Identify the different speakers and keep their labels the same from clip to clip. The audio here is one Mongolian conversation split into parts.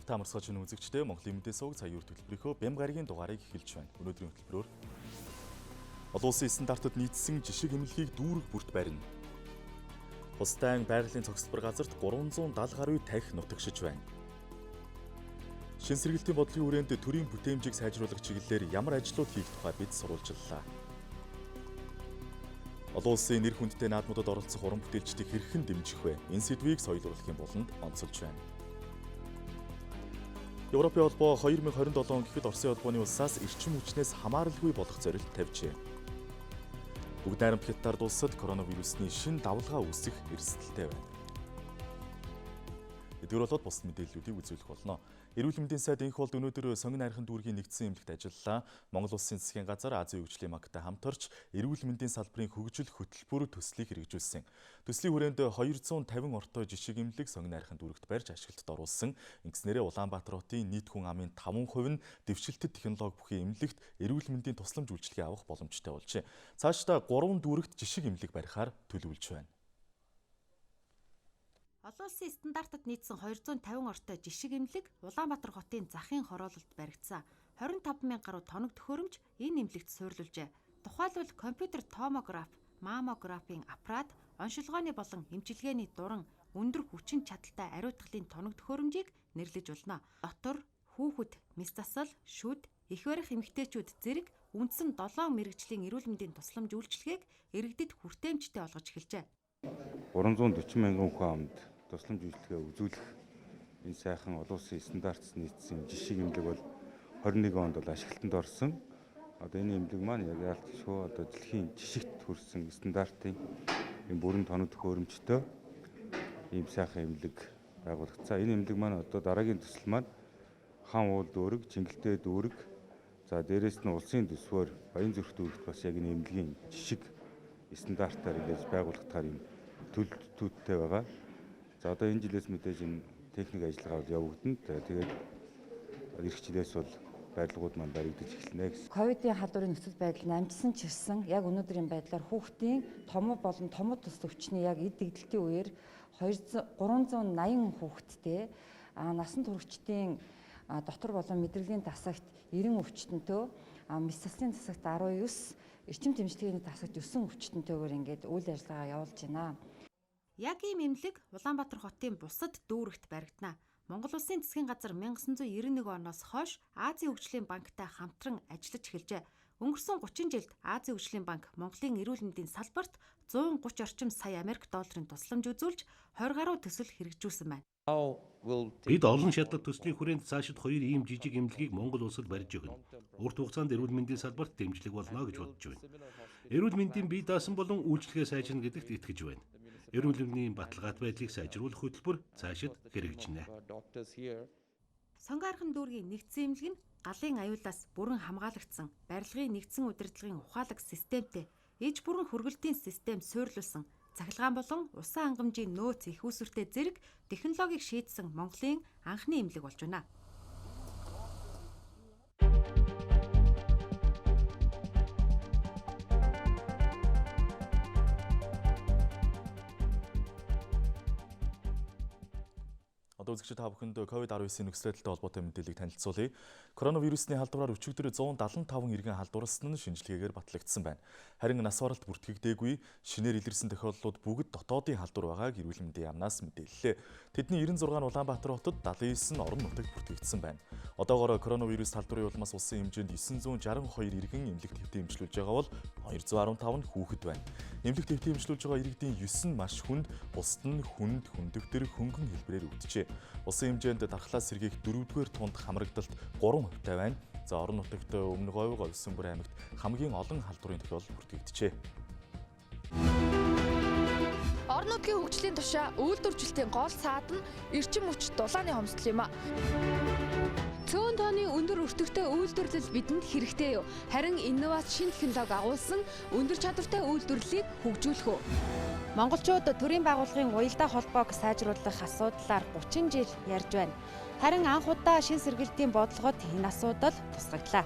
Speaker 1: Тавтай амарсгаж шинэ үзэгчдээ Монголын мэдээ суваг цагийн үр хөтөлбөрийнхөө бям гарагийн дугаарыг эхэлж байна. Өнөөдрийн хөтөлбөрөөр олон улсын стандартад нийцсэн жишг эмнэлгийг дүүрэг бүрт барина. Бусдайн байгалийн цогцлбор газарт 370 гаруй тархи нутагшиж байна. Шин сэргэлтийн бодлогын хүрээнд төрийн бүтээмжийг сайжруулах чиглэлээр ямар ажлууд хийх тухай бид сурвалжлалаа. Олон улсын нэр хүндтэй наадмуудад оролцох уран бүтээлчдийг хэрхэн дэмжих вэ? Энэ сэдвийг соёл урлагийн болонд онцолж байна. Европын холбоо 2027 он гэхэд Оросын холбооны улсаас эрчим хүчнээс хамааралгүй болох зорилт тавьжээ. Бүгд найрамд Хятадд улсад коронавирусны шинэ давлгаа үүсэх эрсдэлтэй байна. Эдгээр болоод бус мэдээллүүдийг үзүүлэх болно. Эрүүл мэндийн сайд энх болд өнөөдөр сонгон найрхан дүүргийн нэгдсэн эмнэлэгт ажиллалаа. Монгол Улсын засгийн газар Азийн хөгжлийн банктай хамтарч эрүүл мэндийн салбарын хөгжил хөтөлбөр төслийг хэрэгжүүлсэн. Төслийн хүрээнд 250 ортой жишг эмнэлэг сонгон найрхан дүүрэгт барьж ашиглалт оруулсан. Ингэснээрээ Улаанбаатар хотын нийт хүн амын 5% нь дэвшилтэт технологи бүхий эмнэлэгт эрүүл мэндийн тусламж үйлчилгээ авах боломжтой болжээ. Цаашдаа 3 дүүрэгт жишг эмнэлэг барихаар төлөвлөж байна.
Speaker 2: Олон улсын стандартад нийцсэн 250 ортой жишг эмнэлэг Улаанбаатар хотын захын хороололд баригдсан. 25 мянга гаруй тоног төхөөрөмж энэ эмнэлэгт суурилжээ. Тухайлбал компьютер томограф, маммографийн аппарат, оншилгооны болон эмчилгээний дуран, өндөр хүчин чадалтай ариутгалын тоног төхөөрөмжийг нэрлэж болно. Дотор, хүүхэд, мэс засал, шүд, их барих эмэгтэйчүүд зэрэг үндсэн 7 мэрэгжлийн эрүүл мэндийн тусламж үйлчилгээг иргэдэд хүртээмжтэй олгож эхэлжээ.
Speaker 3: 340 мянган хүн амд тусламж үйлчилгээ үзүүлэх энэ сайхан олон улсын стандартс нийцсэн жишг эмнэлэг бол 21 онд бол ашиглалтанд орсон. Одоо энэ эмнэлэг маань яг яалтчгүй одоо дэлхийн жишгт хүрсэн стандартын энэ бүрэн тоног төхөөрөмжтэй ийм сайхан эмнэлэг байгуулагдсан. Энэ эмнэлэг маань одоо дараагийн төсөл маань хаан уул дүүрэг, Чингэлтэй дүүрэг, за дээрэс нь улсын төсвөөр Баянзүрх дүүрэгт бас яг энэ эмнэлгийн жишг стандартаар ингэж байгуулагдахаар юм төлөвлөлттэй байгаа. За одоо энэ жилээс мэдээж энэ техник ажиллагаа явагдана. Тэгээд эх жилээс бол барилгууд маань баригдаж эхэлнэ гэсэн.
Speaker 4: Ковидын халдварын нөхцөл байдал намжсан ч гэсэн яг өнөөдрийн байдлаар хүүхдийн том болон том тус өвчний яг эд дэгдэлтийн үеэр 380 хүүхэдтэй насан туршидтын дотор болон мэдрэлийн тасагт 90 өвчтөнтэй, мэс заслын тасагт 19, эрчим тэмцлэгийн тасагт 9 өвчтөнтэйгээр ингээд үйл ажиллагаа явуулж байна.
Speaker 2: Яг ийм эмнэлэг Улаанбаатар хотын бусад дүүрэгт баригдана. Монгол Улсын засгийн газар 1991 оноос хойш Азийн хөгжлийн банктай хамтран ажиллаж эхэлжээ. Өнгөрсөн 30 жилд Азийн хөгжлийн банк Монголын эрүүл мэндийн салбарт 130 орчим сая Америк долларын тусламж үзүүлж 20 гаруй төсөл хэрэгжүүлсэн байна.
Speaker 5: Бид олон шатлаг төслийн хүрээнд цаашид 2 ийм жижиг эмнэлгийг Монгол улсад барьж өгнө. Урт хугацаанд эрүүл мэндийн салбарт дэмжлэг болно гэж бодож байна. Эрүүл мэндийн бие даасан болон үйлчлэгээ сайжрна гэдэгт итгэж байна. Эрүүл мэндийн баталгаат байдлыг сайжруулах хөтөлбөр цаашид хэрэгжинэ.
Speaker 2: Сонгон дүүргийн нэгдсэн эмнэлэг нь галын аюулаас бүрэн хамгаалагдсан барилгын нэгдсэн удирдлагын ухаалаг системтэй иж бүрэн хөргөлтийн систем суурилуулсан цахилгаан болон усан хангамжийн нөөц их усүртэй зэрэг технологиг шийдсэн Монголын анхны эмнэлэг болж байна.
Speaker 1: Одоо үзэгчид та бүхэнд COVID-19-ийн нөхцөл байдалтай холбоотой мэдээллийг танилцуулъя. Коронавирусны халдвараар өчигдөр 175 иргэн халдварласан нь шинжилгээгээр батлагдсан байна. Харин нас баралт бүртгэгдээгүй шинээр илэрсэн тохиолдлууд бүгд дотоодын халдвар байгааг эрүүл мэндийн яамнаас мэдээллээ. Тэдний 96 нь Улаанбаатар хотод, 79 нь орон нутагт бүртгэгдсэн байна. Одоогоор коронавирус халдварын улмаас улсын хэмжээнд 962 иргэн эмнэлэгт хэвтэн эмчилүүлж байгаа бол 215 нь хүүхэд байна. Эмнэлэгт хэвтэн эмчилүүлж байгаа иргэдийн 9 нь маш хүнд, бусд нь хүнд, хүндэгдэр, хөнгөн хэлбэрээр өвдөжээ. Улсын хэмжээнд дархлаас сэргээх 4-р тунд хамрагдалт 3% байна. За орон нутагт Өмнө Говь, Говьсөнбөр аймагт хамгийн олон халдварын тохиолдол бүртгэгджээ.
Speaker 6: Орон нутгийн хөгжлийн тушаа үйлдвэржилтийн гол саад нь эрчим хүч дулааны хомсдол юм а. Цөөн тооны өндөр өртөгтэй үйлдвэрлэл бидэнд хэрэгтэй юу? Харин инновац шинэ технологи агуулсан өндөр чадвартай үйлдвэрлэлийг хөгжүүлэх үү?
Speaker 2: Монголчууд төрийн байгууллагын уялдаа холбоог сайжруулах асуудлаар 30 жил ярьж байна. Харин анх удаа шин сэргэлтийн бодлогод энэ асуудал тусгаглаа.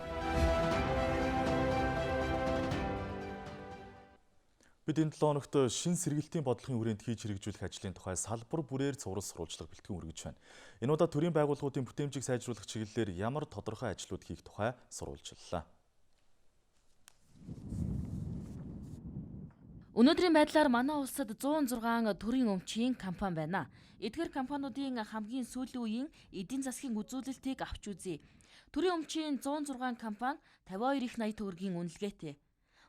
Speaker 1: Бид энэ 7 хоногт шин сэргэлтийн бодлогын хүрээнд хийж хэрэгжүүлэх ажлын тухай салбар бүрээр цуврал сурвалжлага бэлтгэн үргэж байна. Энэ удаа төрийн байгууллагуудын бүтээмжийг сайжруулах чиглэлээр ямар тодорхой ажлууд хийх тухай сурвалжлалаа.
Speaker 7: Өнөөдрийн байдлаар манай улсад 106 төрийн өмчийн компани байна. Эдгээр компаниудын хамгийн сүүлийн үеийн эдийн засгийн үзүүлэлтийг авч үзье. Төрийн өмчийн 106 компани 52 их 80 төгрөгийн үнэлгээтэй.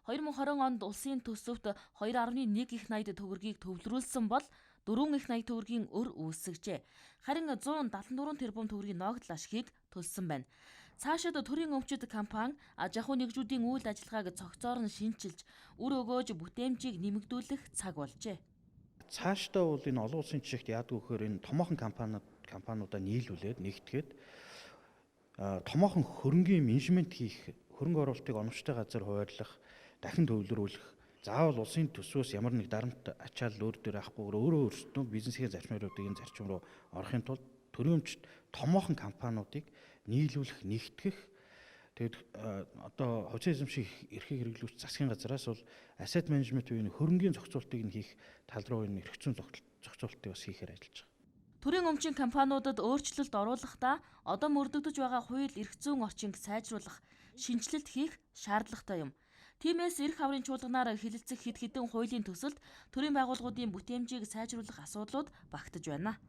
Speaker 7: 2020 онд улсын төсөвт 2.1 их 80 төгрөгийг төвлөрүүлсэн бол 4 их 80 төгрөгийн өр үүсгэжээ. Харин 174 тэрбум төгрөгийн ногдол ашгийг төлсөн байна. Цаашид төрийн өмчит компани аж ахуй нэгжүүдийн үйл ажиллагааг цогцоор нь шинчилж, үр өгөөж бүтээмжийг нэмэгдүүлэх цаг болжээ.
Speaker 8: Цаашдаа бол энэ олон улсын жишгт яадаг вэхээр энэ томоохон компаниудаа нийлүүлээд нэгтгэхэд томоохон хөрөнгийн менежмент хийх, хөрөнгө оруулалтыг оновчтой газар хуваарлах, дахин төвлөрүүлэх, заавал улсын төсвөөс ямар нэг дарамт ачаал өөр дээр авахгүйгээр өөрөө өөрсдөө бизнесийн зарчмуудыг энэ зарчим руу орохын тулд төрийн өмчит томоохон компаниудыг нийлүүлэх, нэгтгэх. Тэгэд одоо хувьцаа эзэмших эрхийг хэрэглүүлэх засгийн газараас бол asset management буюу хөрөнгийн зохицуултыг нь хийх тал руу энэ эрх зүйн зохицуултыг бас хийхээр ажиллаж байгаа.
Speaker 7: Төрийн өмчийн компаниудад өөрчлөлт оруулахдаа одоо мөрдөгдөж байгаа хууль эрх зүйн орчинг сайжруулах, шинжилэлт хийх шаардлагатай юм. Тиймээс эрх аврын чуулганаар хилэлцэх хэд хэдэн хуулийн төсөлд төрийн байгууллагуудын бүтээмжийг сайжруулах асуудлууд багтаж байна.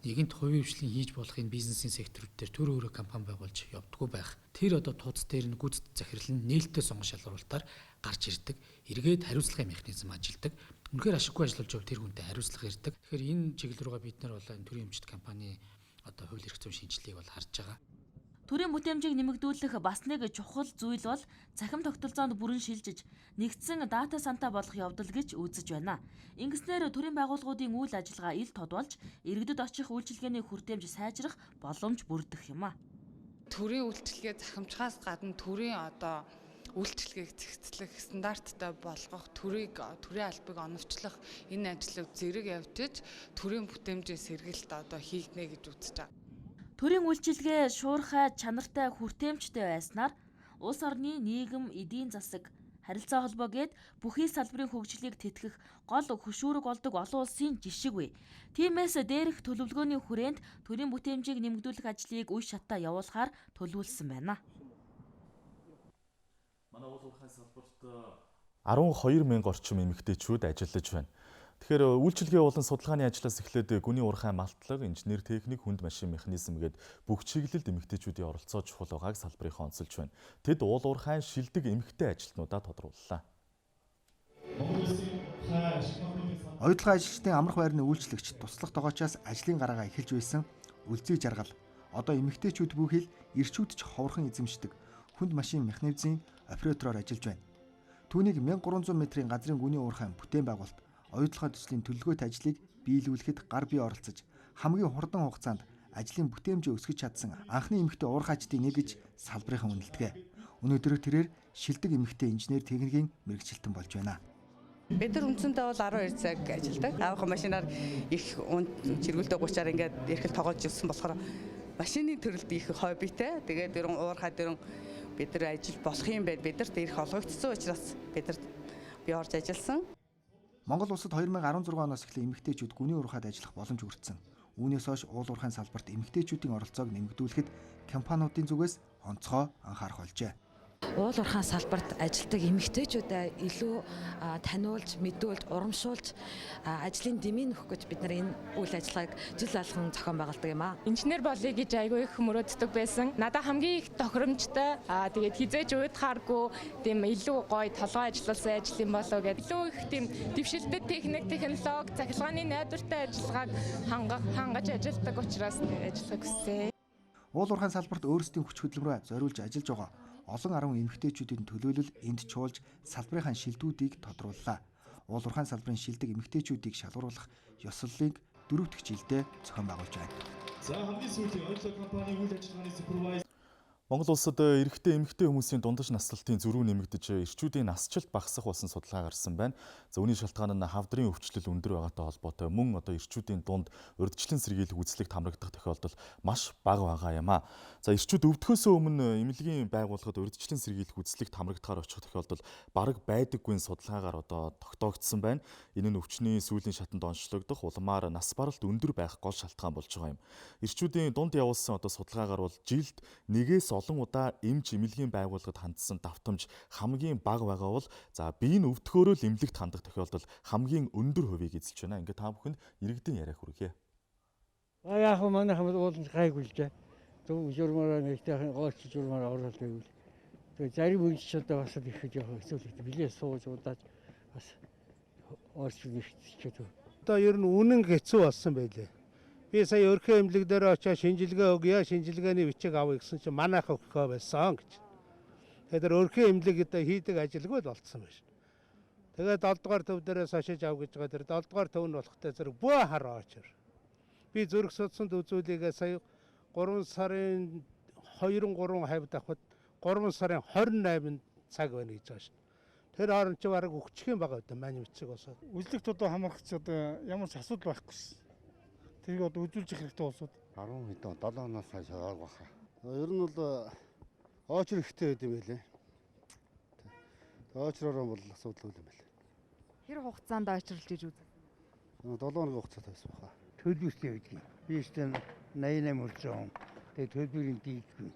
Speaker 9: Нэгэнт хувийн хвшлийн хийж болох энэ бизнесийн секторууд дээр төр өөрө компани байгуулж явдаггүй байх. Тэр одоо тууц дээр нь гүйцэд захирал нь нээлттэй сонгон шалгуулалтаар гарч ирдэг. Эргээд хариуцлагын механизм ажилладаг. Үнэхээр ашиггүй ажиллаж байгаа тэр хүнтэй хариуцлага ирдэг. Тэгэхээр энэ чиглэл рүүгээ бид нар болоо энэ төрийн өмчит компани одоо хууль эрх зүйн шинжилгээг бол харж байгаа.
Speaker 7: Төрийн бүтээмжийг нэмэгдүүлэх бас нэг чухал зүйл бол цахим тогтолцоонд бүрэн шилжиж нэгдсэн дата санта болох явдал гэж үзэж байна. Ингэснээр төрийн байгууллагуудын үйл ажиллагаа ил тодболж иргэдэд очих үйлчилгээний хүртээмж сайжрах боломж бүрдэх юм а.
Speaker 10: Төрийн үйлчилгээ захимжхаас гадна төрийн одоо үйлчилгээг цэгцлэх, стандарттай болгох, төрийн албыг оновчлох энэ ажлыг зэрэг явуулж төрийн бүтээмжийн сэргэлт одоо хийгнэ гэж үзэж байгаа.
Speaker 7: Төрийн үйлчилгээ шуурхай чанартай хүртээмжтэй байснаар улс орны нийгэм, эдийн засаг, харилцаа холбоо гээд бүхий салбарын хөгжлийг тэтгэх гол хөшүүрэг болдог олон улсын жишг вэ. Тиймээс дээрх төлөвлөгөөний хүрээнд төрийн бүтээмжийг нэмэгдүүлэх ажлыг үе шатаа явуулахаар төлөвлөсөн байна.
Speaker 1: Манай уул уурхай салбарт 12 мянга орчим эмэгтэйчүүд ажиллаж байна. Тэгэхээр үйлчилгээ болон судалгааны ажлаас эхлээд гүний уурхай малтлаг, инженер техник, хүнд машин механизм гээд бүх чиглэлд эмэгтэйчүүдийн оролцоо чухал байгааг салбарынхан онцолж байна. Тэд уул уурхайн шилдэг эмэгтэй ажилтнуудаа тодрууллаа.
Speaker 11: Оюутлогын ажилчдын амрах байрны үйлчлэгч туслах тогоочоос ажлын гараагаа эхэлж байсан үлзий жаргал. Одоо эмэгтэйчүүд бүхэл эрчүүд ч ховорхон эзэмшдэг хүнд машин механизмын оператороор ажиллаж байна. Түүнийг 1300 метрийн газрын гүний уурхайн бүтээн байгуулалт оюутлогын төслийн төлөвлөгөөт ажлыг биелүүлэхэд гар бие оролцож хамгийн хурдан хугацаанд ажлын бүтээмжээ өсгөж чадсан анхны эмэгтэй уурхайчдын нэг гэж салбарынхан үнэлдэг. Өнөөдөр тэрээр шилдэг эмэгтэй инженер техникийн мэргэжилтэн болж байна.
Speaker 10: Бид нар үндсэндээ бол 12 цаг ажилладаг. Аавынхаа машинаар их чиргүүлдэ 30-аар ингээд эрхэл тоогоож явсан болохоор машины төрөлд их хоббитэй. Тэгээд дөрөн уурхай дөрөн бид нар ажил болох юм байна. Бидэрт ирэх олгогдсон учраас бид нар би орж ажилласан.
Speaker 11: Монгол улсад 2016 оноос эхлээ эмэгтэйчүүд гүний уурхайд ажиллах боломж өгөгдсөн. Үүнээс хойш уул уурхайн салбарт эмэгтэйчүүдийн оролцоог нэмэгдүүлэхэд компаниудын зүгээс онцгой анхаарах болжээ.
Speaker 4: Уул уурхайн салбарт ажилладаг эмэгтэйчүүдээ илүү таниулж, мэдүүлж, урамшуулж ажлын дэмий нөхөх гэж бид нар энэ үйл ажиллагааг жил алхан зохион байгуулдаг юм аа.
Speaker 6: Инженер болъё гэж айгүй их мөрөөддөг байсан. Надад хамгийн их тохиромжтой тэгээд хизээж уйдхааргүй тийм илүү гоё толгой ажилласан ажил юм болоо гэдэг. Илүү их тийм дэвшилтэд техник, технологи, цахилгааны найдвартай ажиллагааг хангаж ажилладаг учраас ажиллахыг хүссэн.
Speaker 11: Уул уурхайн салбарт өөрсдийн хүч хөдөлмөрөө зориулж ажиллаж байгаа олон 10 эмэгтэйчүүдийн төлөөлөл энд чуулж салбарынхаа шилдүүдийг тодрууллаа. Уул уурхайн салбарын шилдэг эмэгтэйчүүдийг шалгуулах ёслолыг 4 дахь жилдээ зохион байгуулж байна.
Speaker 1: За хамгийн сүүлийн оюутлаг компани үйл ажиллагааны супервайзер Монгол улсад эрэгтэй эмэгтэй хүмүүсийн дундаж наслалтын зөрүү нэмэгдэж эрчүүдийн насжилт багасах болсон судалгаа гарсан байна. За үүний шалтгаан нь хавдрын өвчлөл өндөр байгаатай холбоотой мөн одоо эрчүүдийн дунд урьдчилан сэргийлэх үзлэгт хамрагдах тохиолдол маш бага байгаа юм а. За эрчүүд өвдөхөөс өмнө эмнэлгийн байгууллагад урьдчилан сэргийлэх үзлэгт хамрагдахаар очих тохиолдол бараг байдаггүй судалгаагаар одоо тогтоогдсон байна. Энэ нь өвчний сүүлийн шатанд онцлогдох уламаар нас баралт өндөр байх гол шалтгаан болж байгаа юм. Эрчүүдийн дунд явуулсан одоо судалгаагаар бол жилд нэгээс олон удаа эмч эмнэлгийн байгууллагад хандсан давтамж хамгийн бага байгаа бол за биеийн өвдөхөөрөө л эмнэлэгт хандах тохиолдол хамгийн өндөр хувийг эзэлж байна. Ингээд та бүхэнд иргэдийн яриа хүргье.
Speaker 12: Яг манайхан бол гайгүй л дээ. Зөв журмаараа нэгтэйхэн гоолч журмаар оруулаад байвал. Тэгээ зарим үеч одоо бас ихэд яг хэцүүлэгдэ. Билээ сууж удаад бас орч нэгтчихэд.
Speaker 13: Одоо ер нь үнэн хэцүү болсон байлээ. Би сая өрхөө эмнэлэг дээр очиж шинжилгээ өгье, шинжилгээний бичиг авъя гэсэн чинь манайх өгөхөө байсан гэж. Тэгэхээр өрхөө эмнэлэг одоо хийдэг ажилгүй л болцсон байна. Тэгээд 7 дугаар төв дээрээс очиж ав гэж байгаа. Тэр 7 дугаар төв нь болохтой зэрэг бөө хараа очир. Би зүрх судсанд үзүүлээгээ сая 3 сарын 2-3 хавьд авахд 3 сарын 28-нд цаг байна гэж байгаа шин. Тэр хооронд ч бараг өгчих юм байгаа одоо маань мэдсэг босоод.
Speaker 14: Үзлэгт одоо хамрахч одоо ямар ч асуудал байхгүйсэн. Тэрийг одоо үзүүлж хэрэгтэй болсод
Speaker 15: 10 хэдэн 7 оноос хойш байгааг баха. Ер нь бол очир ихтэй байд юм байлээ. Очроор бол асуудал юм байлээ.
Speaker 6: Хэр хугацаанд очирлж иж үзв?
Speaker 15: 7 хоногийн хугацаатай байсан баха.
Speaker 13: Төлбөртэй байдгийг. Би ч 88 хүрсэн. Тэгээ төлбөрийн дийлгүй.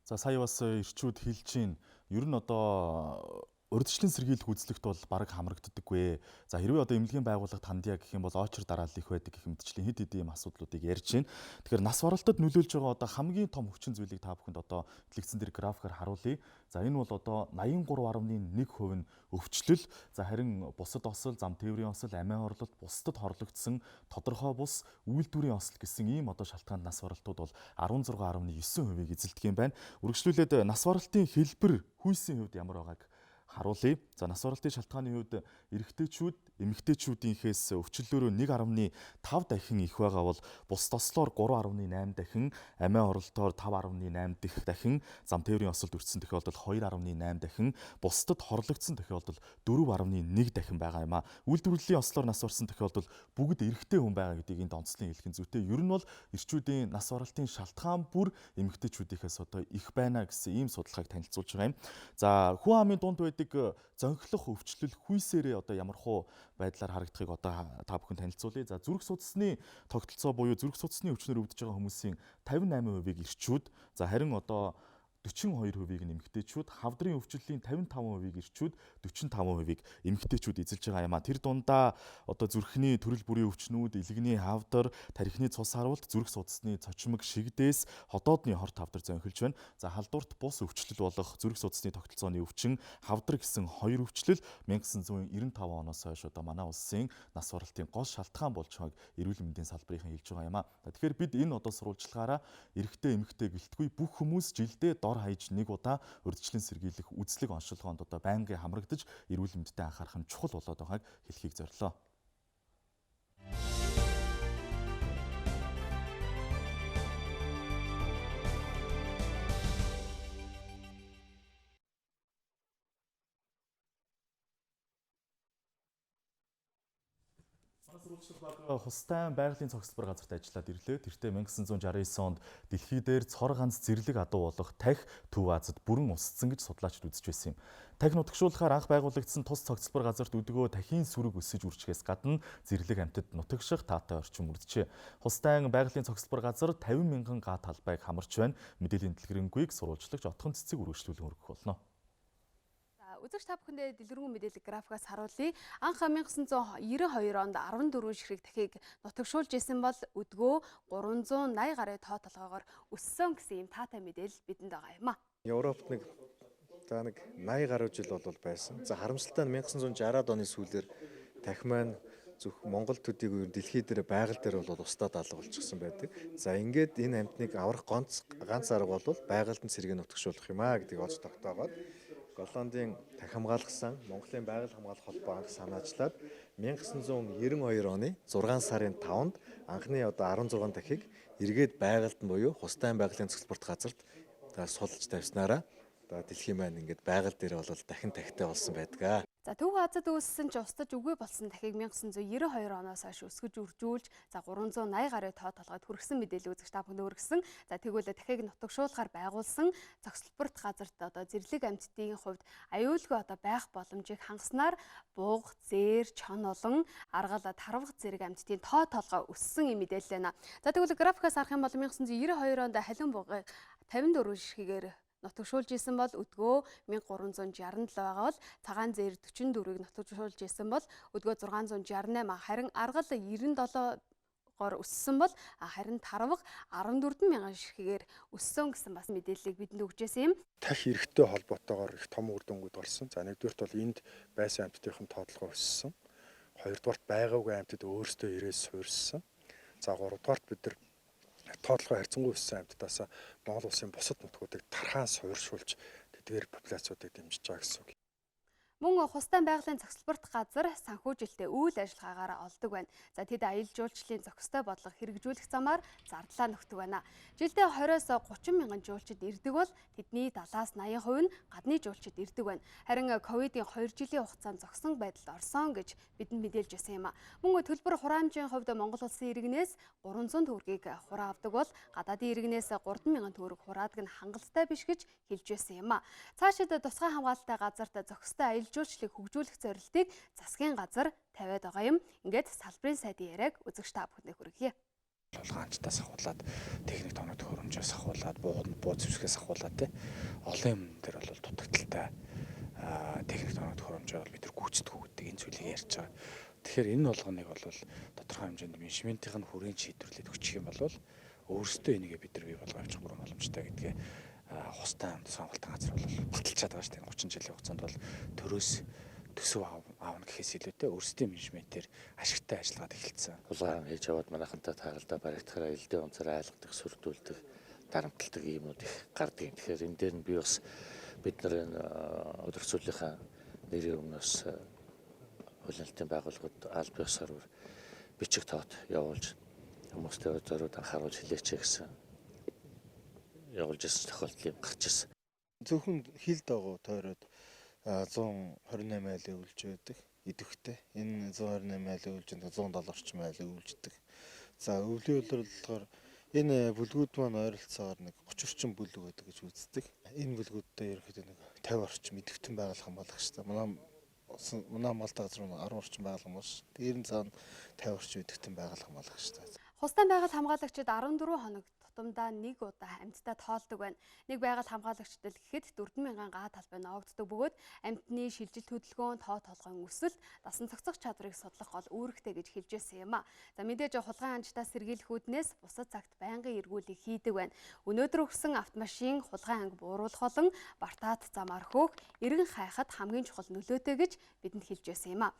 Speaker 1: За сая бас эрчүүд хэлж чинь ер нь одоо урьдчилан сэргийлэх үзлэгт бол бараг хамрагддаггүй. За хэрвээ одоо эмнэлгийн байгууллагад хандъя гэх юм бол очир дараалал их байдаг гэх мэтчлийн хэд хэдийн асуудлуудыг ярьж байна. Тэгэхээр нас баралтад нөлөөлж байгаа одоо хамгийн том хүчин зүйлийг та бүхэнд одоо дэлгэцэн дээр графикаар харуулъя. За энэ бол одоо 83.1% нь өвчлөл. За харин бусад осол, зам тээврийн осол, амиа хорлолт, бусдад хорлогдсон тодорхой бус үйлдвэрийн осол гэсэн ийм одоо шалтгаанд нас баралтууд бол 16.9%-ийг эзэлдэг юм байна. Үргэлжлүүлээд нас баралтын хэлбэр хүйсийн хувьд ямар байгааг харуулъя. За нас баралтын шалтгааны хувьд эрэгтэйчүүд эмэгтэйчүүдийнхээс өвчлөлөөрөө 1.5 дахин их байгаа бол бус тослоор 3.8 дахин, амиа оролтоор 5.8 дахин, зам тээврийн осолд өртсөн тохиолдол 2.8 дахин, бусдад хорлогдсон тохиолдол 4.1 дахин байгаа юм а. Үйлдвэрлэлийн ослоор нас барсан тохиолдол бүгд эрэгтэй хүн байгаа гэдгийг энд онцлон хэлэх нь зүйтэй. Ер нь бол эрчүүдийн нас баралтын шалтгаан бүр эмэгтэйчүүдийнхээс одоо их байна гэсэн ийм судалгааг танилцуулж байгаа юм. За хүн амын дунд байдаг зөнхлөх өвчлөл хүйсээрээ одоо ямархуу байдлаар харагдахыг одоо та бүхэн танилцуулъя. За зүрх судасны тогтолцоо буюу зүрх судасны өвчнөр өвдөж байгаа хүмүүсийн 58%-ийг эрчүүд, за харин одоо 42%-ийг эмэгтэйчүүд, хавдрын өвчлөлийн 55%-ийг эрчүүд, 45%-ийг эмэгтэйчүүд эзэлж байгаа юм а. Тэр дундаа одоо зүрхний төрөл бүрийн өвчнүүд, илгэний хавдар, тархины цус харуулт, зүрх судасны цочмог, шигдээс, хотоодны хорт хавдар зөнхөлж байна. За халдварт бус өвчлөл болох зүрх судасны тогтолцооны өвчин, хавдар гэсэн хоёр өвчлөл 1995 оноос хойш одоо манай улсын нас баралтын гол шалтгаан болж байгааг эрүүл мэндийн салбарынхан хэлж байгаа юм а. Тэгэхээр бид энэ одоо сурвалжлагаараа эрэгтэй эмэгтэй гэлтгүй бүх хүмүүс жилдээ хайж нэг удаа урьдчилан сэргийлэх үзлэг онцлогоонд одоо байнгын хамрагдаж эрүүл мэндэд анхаарах нь чухал болоод байгааг хэлхийг зорилоо. Хустай байгалийн цогцлбор газарт ажиллаад ирлээ. Тэртээ 1969 онд дэлхий дээр цор ганц зэрлэг адуу болох Тахь Төв Азад бүрэн усцсан гэж судлаачид үзэж байсан юм. Тахь нутагшуулахаар анх байгуулагдсан тус цогцлбор газарт өдгөө тахийн сүрэг өсөж үржихээс гадна зэрлэг амьтад нутагших таатай орчин үрджээ. Хустай байгалийн цогцлбор газар 50 мянган га талбайг хамарч байна. Мэдээллийн дэлгэрэнгүй сурвалжлагч отхон цэцэг үргэлжлүүлэн өргөх болно.
Speaker 6: Үзэгч та бүхэндээ дэлгэрэнгүй мэдээлэл графикаас харуулъя. Анх 1992 онд 14 ширхэг дахийг нутагшуулж исэн бол өдгөө 380 гаруй тоо толгоогоор өссөн гэсэн юм таатай мэдээлэл бидэнд байгаа юм а.
Speaker 16: Европт нэг 80 гаруй жил бол байсан. За харамсалтай нь 1960-аад оны сүүлээр Тахь маань зөвх Монгол төдийг өөр дэлхий дээр байгаль дээр бол устдад алга болчихсон байдаг. За ингээд энэ амьтныг аврах ганц арга бол байгальд нь сэргээ нутагшуулах юм а гэдгийг олж тогтоогоод Голландын Тахь хамгаалах сан Монголын байгаль хамгаалах холбоо анх санаачлаад 1992 оны 6 сарын 5-нд анхны одоо 16 дахийг эргээд байгальд нь буюу Хустай байгалийн цогцлборт газарт сулж тавьснараа одоо дэлхийн маань ингээд байгаль дээр бол дахин тахтай болсон байдаг.
Speaker 17: За Төв Азад үүссэн ч устж үгүй болсон дахийг 1992 оноос хойш өсгөж үржүүлж 380 гаруй тоо толгойд хүргэсэн мэдээлэл үзэгч та бүхэнд өргөсөн. За тэгвэл дахийг нутагшуулахаар байгуулсан цогцлборт газарт одоо зэрлэг амьтдын хувьд аюулгүй одоо байх боломжийг хангаснаар бууг, зээр, чон олон, аргал, тарвах зэрэг амьтдын тоо толгой өссөн юм мэдээлэл байна. За тэгвэл графикаас харах юм бол 1992 онд халиун буугыг 54 ширхгээр нутагшуулж исэн бол өдгөө 1367 байгаа бол цагаан зээр 44-ийг нутагшуулж исэн бол өдгөө 668 харин аргал 97-гоор өссөн бол харин тарвах 14,000 ширхгээр өссөн гэсэн бас мэдээллийг бидэнд өгчээсэн юм.
Speaker 16: Тах эрхтэй холбоотойгоор их том үр дүнгууд болсон. За нэгдүгürt бол энд байсан амьтдын тоотлого өссөн. Хоёрдугаарт байгаагүй амьтад өөрсдөө ирээс суурьсан. За гуравдугаарт бид нар тоотлогоо харьцангуй өссөн амьтдаас Монгол улсын бусад нутгуудыг тархаан суурьшуулж тэдгээр популяцуудыг дэмжиж байгаа гэсэн үг.
Speaker 17: Мөн Хустайн байгалийн цогцлборт газар санхүүжилттэй үйл ажиллагаагаар олдог байна. За тэд аялал жуулчлалын зохистой бодлого хэрэгжүүлэх замаар зардлаа нөхдөг байна. Жилдээ 20-оос 30 мянган жуулчид ирдэг бол тэдний 70-аас 80% нь гадны жуулчид ирдэг байна. Харин ковидын 2 жилийн хугацаанд зогсон байдалд орсон гэж бидэнд мэдээлж байсан юм а. Мөн төлбөр хураамжийн хувьд Монгол улсын иргэнээс 300 төгрөгийг хураа авдаг бол гадаадын иргэнээс 30000 төгрөг хураадаг нь хангалттай биш гэж хэлж байсан юм а. Цаашид тусгай хамгаалалттай газарт зохистой аялал жуулчлалыг хөгжүүлэх зорилтыг засгийн газар тавиад байгаа юм. Ингээд салбарын сайдын яриаг үзэгч та бүхэнд хүргье.
Speaker 18: Хаанчтаас ахуулаад техник тоног төхөөрөмжөөс ахуулаад буу зэвсгээс ахуулаад олон юм дээр бол дутагдaltaй техник тоног төхөөрөмжөөр бол бид нар гүйцэтгэх гэдэг энэ зүйлийг ярьж байгаа. Тэгэхээр энэ болгоныг бол тодорхой хэмжээнд менежментийн хүрээнд шийдвэрлээд өгчих юм бол өөрсдөө энийгээ бид нар бий болгож авчих бүрэн боломжтой гэдгээ Хустайн сонголтын газар бол баталчаад байгаа шүү дээ. 30 жилийн хугацаанд бол төрөөс төсөв аавна гэхээс илүүтэй өөрсдийн менежментээр ашигтай ажиллагаад эхэлсэн.
Speaker 19: Улаан хийж яваад манайхантай тааралдаа баригдахаараа элдээ онцороо айлгадаг, сүрдүүлдэг, дарамтлагдаг юмнууд их гардаг. Тэгэхээр энэ дээр нь би бас бид нар энэ өдөрцүүлийнхаа нэрийн өмнөөс хөлөлтийн байгууллагууд аль биесээр бичиг тоот явуулж хүмүүстэй зориуд анхааруулж хэлээч гэсэн явуулж ирсэн тохиолдол юм гарч ирсэн.
Speaker 16: Зөвхөн хил дагуу тойроод 128 айлын үйлж байдаг идэвхтэй. Энэ 128 айлын үйлжинд 170 орчим айлын үйлждэг. За өвлийн үйлрэлгээр энэ бүлгүүд маань ойролцоогоор нэг 30 орчим бүлэг байдаг гэж үздэг. Энэ бүлгүүдтэй ерөнхийдөө нэг 50 орчим идэвхтэн байгуулах хамгаалах хэрэгтэй. Манай малтай газар 10 орчим байгуулах юм шүү. Дээр нь цаана 50 орчим идэвхтэн байгуулах хамгаалах хэрэгтэй.
Speaker 17: Хустайн байгаль хамгаалагчид 14 хоног тутамдаа нэг удаа амьтдаа тоолдог байна. Нэг байгаль хамгаалагчдад гэхэд 4000 га талбай ноогддог бөгөөд амьтны шилжилт хөдөлгөөн, тоо толгойн өсөлт, дасан цогцох чадварыг судлах гол үүрэгтэй гэж хэлжсэн юм а. За мэдээж хулгайн анжтаа сэргийлэх үүднээс бусад цагт байнгын эргүүлэг хийдэг байна. Өнөөдөр өгсөн автомашин хулгайн анги бууруулах болон бартаат замаар хөөх, эргэн хайхад хамгийн чухал нөлөөтэй гэж бидэнд хэлжсэн юм а.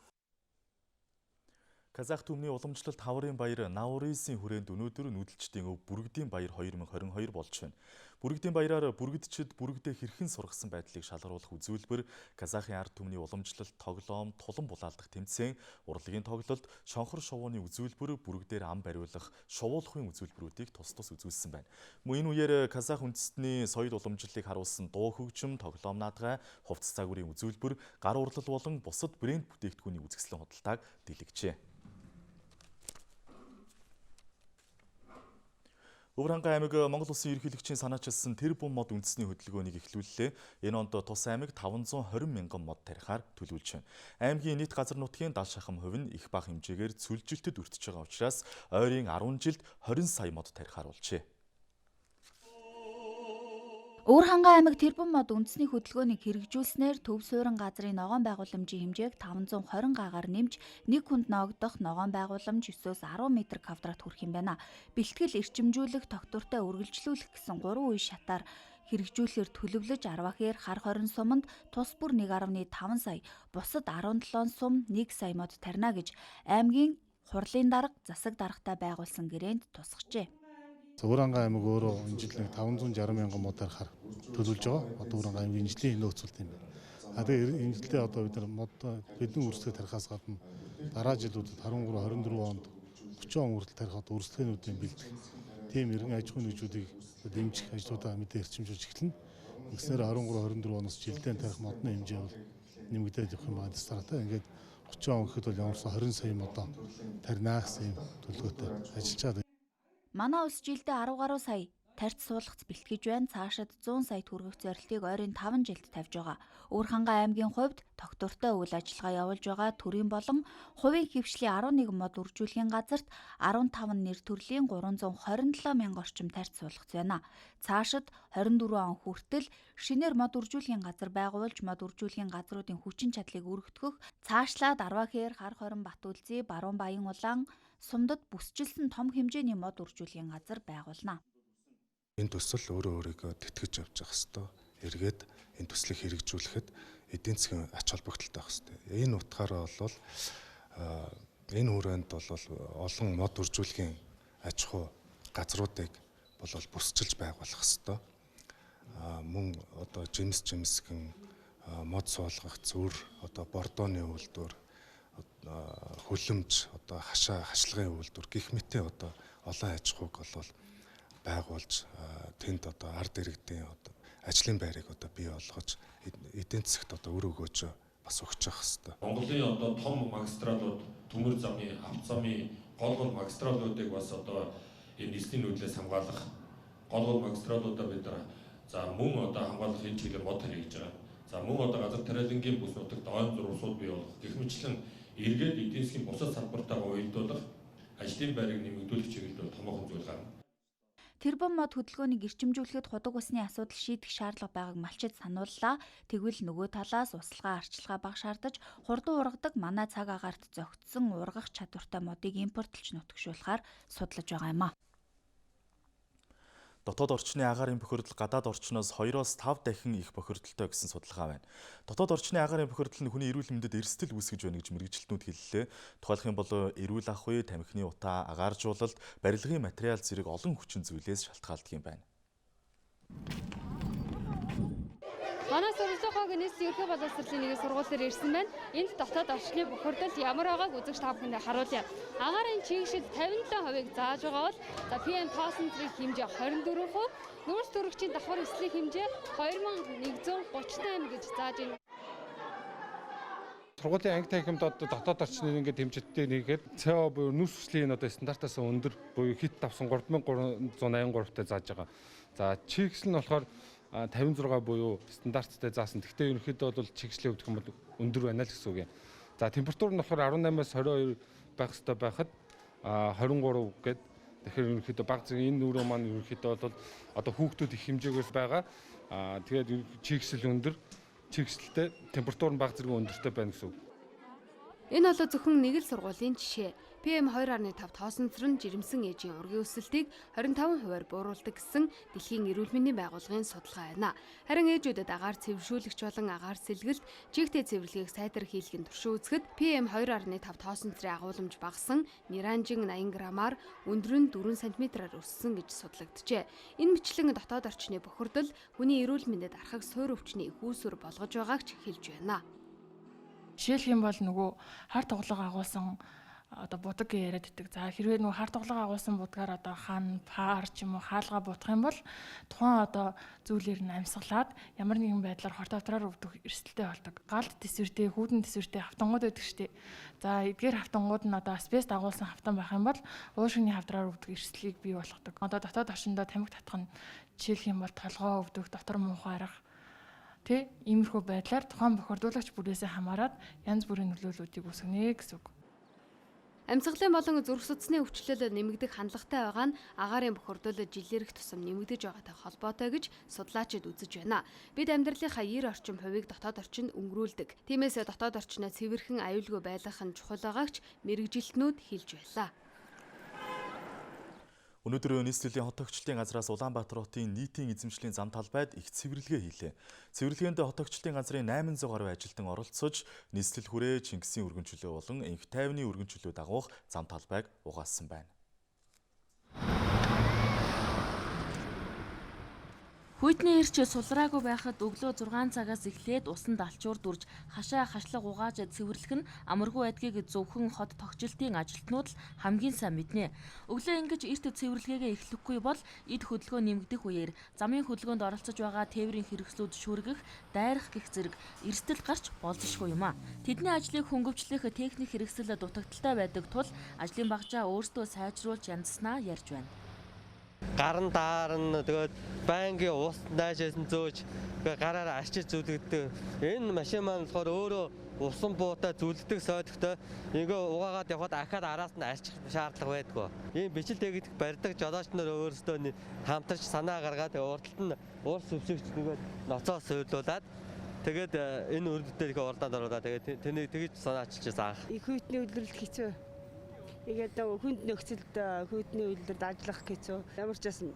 Speaker 1: Казах түмний уламжлалт хаврын баяр Наурисийн хүрээнд өнөөдөр нүүдэлчдийн өв Бүргэдийн баяр 2022 болж байна. Бүргэдийн баяраар бүргэдчид бүргэдээ хэрхэн сургасан байдлыг шалгаруулах үзүүлбэр, Казахын ард түмний уламжлалт, тоглоом, тулан булаалдах тэмцээн, урлагийн тоглолт, шонхор шувууны үзүүлбэр, бүргэдээр ам бариулах, шувуулахын үзүүлбэрүүдийг тус үзүүлсэн байна. Мөн энэ үеэр Казах үндэстний соёл уламжлалыг харуулсан дуу хөгжим, тоглоом наадгай, хувцас загварын үзүүлбэр, гар урлал болон бусад брэнд бүтээгдэхүүний үзэсгэлэн худалдааг дэлгэжээ. Өвөрхангай аймаг Монгол Улсын ерөнхийлөгчийн санаачилсан тэр бум мод үндэсний хөдөлгөөнийг эхлүүллээ. Энэ онд тус аймаг 520 мянган мод тарихаар төлөвлөж байна. Аймгийн нийт газар нутгийн дал шахам хувь нь их бага хэмжээгээр цүлжилтэд өртөж байгаа учраас ойрын 10 жилд 20 сая мод тарихаар болжээ.
Speaker 20: Өвөрхангай аймаг тэрбум мод үндэсний хөдөлгөөнийг хэрэгжүүлснээр төв суурин газрын ногоон байгууламжийн хэмжээг 520 гагаар нэмж нэг хүнд ноогдох ногоон байгууламж 9-10 м квадрат хүрэх юм байна. Бэлтгэл эрчимжүүлэх, тогтвортой үргэлжлүүлэх гэсэн 3 үе шатаар хэрэгжүүлэхээр төлөвлөж 10 хэр хар хорин суманд тус бүр 1.5 сая, бусад 17 сум 1 сая мод тарина гэж аймгийн хурлын дарга засаг даргатай байгуулсан гэрээнд тусгажээ.
Speaker 21: Өвөрхангай аймаг өөрөө энэ жил 560 мянган мод тарихаар төлөвлөж байгаа. Одоо Өвөрхангай аймгийн жилийн нөөцөлт юм байна. Тэгээд энэ жилдээ одоо бид нар мод бидний үрсгээ тарихаас гадна дараа жилүүдэд 13, 24 онд 30 он хүртэл тарихад үрсгээнүүдийн бэлдэх тийм иргэн аж ахуйн нэгжүүдийг дэмжих ажлуудаа мэдээ эрчимжүүлж эхэлнэ. Ингэснээр 13, 24 оноос жилдээ тарих модны хэмжээ бол нэмэгдээд явах юм байна стартаа. Ингээд 30 он гэхэд бол ямарсан 20 сая одоо тарина гэсэн төлөвлөгөөтэй ажиллаж байгаа.
Speaker 20: Манай улс жилдээ 10 гаруй сая тарьц суулгац бэлтгэж байна. Цаашид 100 сая төгрөгөх зорилтыг ойрын 5 жилд тавьж байгаа. Өвөрхангай аймгийн хувьд тогтвортой үйл ажиллагаа явуулж байгаа төрийн болон хувийн хөвшлийн 11 мод үржүүлэхийн газарт 15 нэр төрлийн 327 мянга орчим тарьц суулгац байна. Цаашид 24 он хүртэл шинээр мод үржүүлэхийн газар байгуулж мод үржүүлэхийн газруудын хүчин чадлыг өргөтгөх, цаашлаад Арвахээр, Хар хорин, Батүлзий, Баруун Баян улаан, Сумдад бүсчилсэн том хэмжээний мод үржүүлэхийн газар байгуулна.
Speaker 3: Энэ төсөл өөрөө өөрийгөө тэтгэж явж явах хэвээр эргээд энэ төслийг хэрэгжүүлэхэд эдийн засгийн ач холбогдолтой байх хэвээр. Энэ утгаараа бол энэ хүрээнд бол олон мод үржүүлэхийн аж ахуй газруудыг бол бүсчилж байгуулах хэвээр. Мөн одоо жимсгэн мод суулгах зүр, одоо бордооны үйлдвэр, хөлөмж, одоо хашлагын үйлдвэр гэх мэт одоо олон аж ахуйг бол байгуулж тэнд одоо ард иргэдийн одоо ажлын байрыг одоо бий болгож эдийн засагт одоо өр өгөөж бас өгч явах хэрэгтэй.
Speaker 22: Монголын одоо том магистралууд, төмөр замын, автозамын гол магистралуудыг бас одоо энэ нийслэлийн нөлөөс хамгаалах гол магистралуудаа бид нар за мөн одоо хамгаалахын чиглэлээр мод хэрэгжиж байгаа. За мөн одоо газар тариалангийн бүс нутагт ойн зурсууд бий болох гэх мэтлэн эргээд эдийн засгийн бусад салбартайгаа уялдуулах, ажлын байрыг нэмэгдүүлэх чиглэлээр томоохон зүйл гарна.
Speaker 20: Тэрбум мод хөдөлгөөнийг эрчимжүүлэхэд худаг усны асуудал шийдэх шаардлага байгааг малчид санууллаа. Тэгвэл нөгөө талаас услага арчилгаа бага шаардаж хурдан ургадаг манай цаг агаарт зөгтсөн ургах чадвартай модыг импортлж нутагшуулахаар судлаж байгаа юм а.
Speaker 1: Дотоод орчны агаарын бохирдол гадаад орчноос 2-5 дахин их бохирдолтой гэсэн судалгаа байна. Дотоод орчны агаарын бохирдол нь хүний эрүүл мэндэд эрсдэл үүсгэж байна гэж мэргэжилтнүүд хэллээ. Тухайлх юм бол эрүүл ах уй, тамхины утаа, агааржуулалт, барилгын материал зэрэг олон хүчин зүйлээс шалтгаалдаг юм байна.
Speaker 6: Манай сургуулийн нийслэлийн ерхий боловсролын нэг сургуулиар ирсэн байна. Энд дотоод орчны бохирдол ямар байгааг үзэгч та бүхэндээ харуулъя. Агаарын чийгшил 57% зааж байгаа бол за PM тооцоолтын хэмжээ 24%, нүүрс төрөгчийн давхар эслийн хэмжээ 2138 гэж зааж байна.
Speaker 23: Сургуулийн анги танхимд дотоод орчны ингээд хэмжээтэй нэгээд CO буюу нүс хүслийн одоо стандартаас өндөр буюу хит давсан 3383-тай зааж байгаа. За чийгшил нь болохоор 56 буюу стандарттай заасан. Гэхдээ ерөнхийдөө бол чигшлийн хувьд хүмүүс өндөр байна л гэсэн үг юм. За температур нь болохоор 18-аас 22 байх ёстой байхад 23 гээд тэгэхээр ерөнхийдөө баг зэрэг энэ нүүрэн маань ерөнхийдөө бол одоо хүүхдүүд их хэмжээгээс байгаа. Тэгээд чигшил өндөр, чигшилтэй температур нь баг зэрэг өндөртэй байна гэсэн үг.
Speaker 17: Энэ бол зөвхөн нэг л сургуулийн жишээ. PM 2.5 тоосонцор нь жирэмсэн ээжийн ургийн өсөлтийг 25%-аар бууруулдаг гэсэн Дэлхийн эрүүл мэндийн байгууллагын судалгаа байна. Харин ээжүүдэд агаар цэвэршүүлэгч болон агаар сэлгэлт, чигтээ цэвэрлэгийг сайтар хийлгээн туршин үзэхэд PM 2.5 тоосонцрын агуулмж багасан, неранжин 80 грамаар, өндөр нь 4 см-аар өссөн гэж судлагджээ. Энэ мэтлэн дотоод орчны бохирдол хүний эрүүл мэндэд архаг суур өвчний их үүсвэр болгож байгааг ч хэлж байна.
Speaker 24: Жишээлх юм бол нөгөө хар тоглого агуулсан одоо будаг яриад идэг. За хэрвээ нөгөө хар тоглого агуулсан будгаар одоо хан, пар ч юм уу хаалга буутах юм бол тухайн одоо зүйлээр нь амьсгалаад ямар нэгэн байдлаар хорт автраар өвдөх эрсдэлтэй болдог. Галт тэсвэртэй, хүүдэн тэсвэртэй хавтангууд байдаг штеп. За эдгээр хавтангууд нь одоо асбест агуулсан хавтан байх юм бол уушгины хавдраар өвдөх эрсдлийг бий болгодог. Одоо дотоод орчиндөө тамхи татах нь жишээлх юм бол толгоо өвдөх, дотор муухай арга иймэрхүү байдлаар тухайн бохирдуулагч бүрээсээ хамаарат янз бүрийн нөлөөллүүдийг үүсгэнэ гэсэн үг.
Speaker 17: Амьсгалын болон зүрх судасны өвчлөл нэмэгдэх хандлагатай байгаа нь агаарын бохирдол жилээрх тусам нэмэгдэж байгаатай холбоотой гэж судлаачид үзэж байна. Бид амьдралынхаа 90 орчим хувийг дотоод орчинд өнгөрүүлдэг. Тиймээс дотоод орчноо цэвэрхэн аюулгүй байлгах нь чухал байгаагч мэргэжилтнүүд хэлж байлаа.
Speaker 1: Өнөөдөр нийслэлийн хот тогтчлын газраас Улаанбаатар хотын нийтийн эзэмшлийн зам талбайд их цэвэрлэгээ хийлээ. Цэвэрлэгөөнд хот тогтчлын газрын 800 гаруй ажилтан оролцож, нийслэл хүрээ, Чингисийн өргөн чөлөө болон энх тайвны өргөн чөлөө дагуух зам талбайг угаасан байна.
Speaker 7: Хүйтний ирч сулраагүй байхад өглөө 6 цагаас эхлээд усанд алчуур дүрж хашаа хашлаг угааж цэвэрлэх нь амаргүй байдгийг зөвхөн хот тогтчлтын ажилтнууд л хамгийн сайн мэднэ. Өглөө ингэж эрт цэвэрлэгээгээ эхлэхгүй бол эд хөдөлгөөн нэмэгдэх үеэр замын хөдөлгөөнд оролцож байгаа тээврийн хэрэгслүүд шүргэх, дайрах гэх зэрэг эрсдэл гарч болзошгүй юм а. Тэдний ажлыг хөнгөвчлөх техник хэрэгсэл дутагдaltaй байдаг тул ажлын багжаа өөрсдөө сайжруулж янзснаа ярьж байна.
Speaker 2: Гаран даарна тэгээд байнгын уус наашаас зөөж гараараа арчиж зүлгдэг. Энэ машин маань болохоор өөрөө усан буута зүлдэг сойдохтой ингээ угаагаад явхад ахаад араас нь арчих шаардлага байдгүй. Ийм бичил тэгэх барьдаг жолооч нар өөрсдөө хамтарч санаа гаргаад урдталт нь уус өвсөгч нэгээд ноцоо суйрлуулад тэгээд энэ үрдөлтөд их уралдаанд оруулаад тэгээд тэнийг тэгж санаачилчихсан анх.
Speaker 5: Их хүйтний үйлрэлт хэцүү. Тэгээд хүнд нөхцөлд хүйтний үйлдэлд ажиллах хэцүү. Ямар ч байсан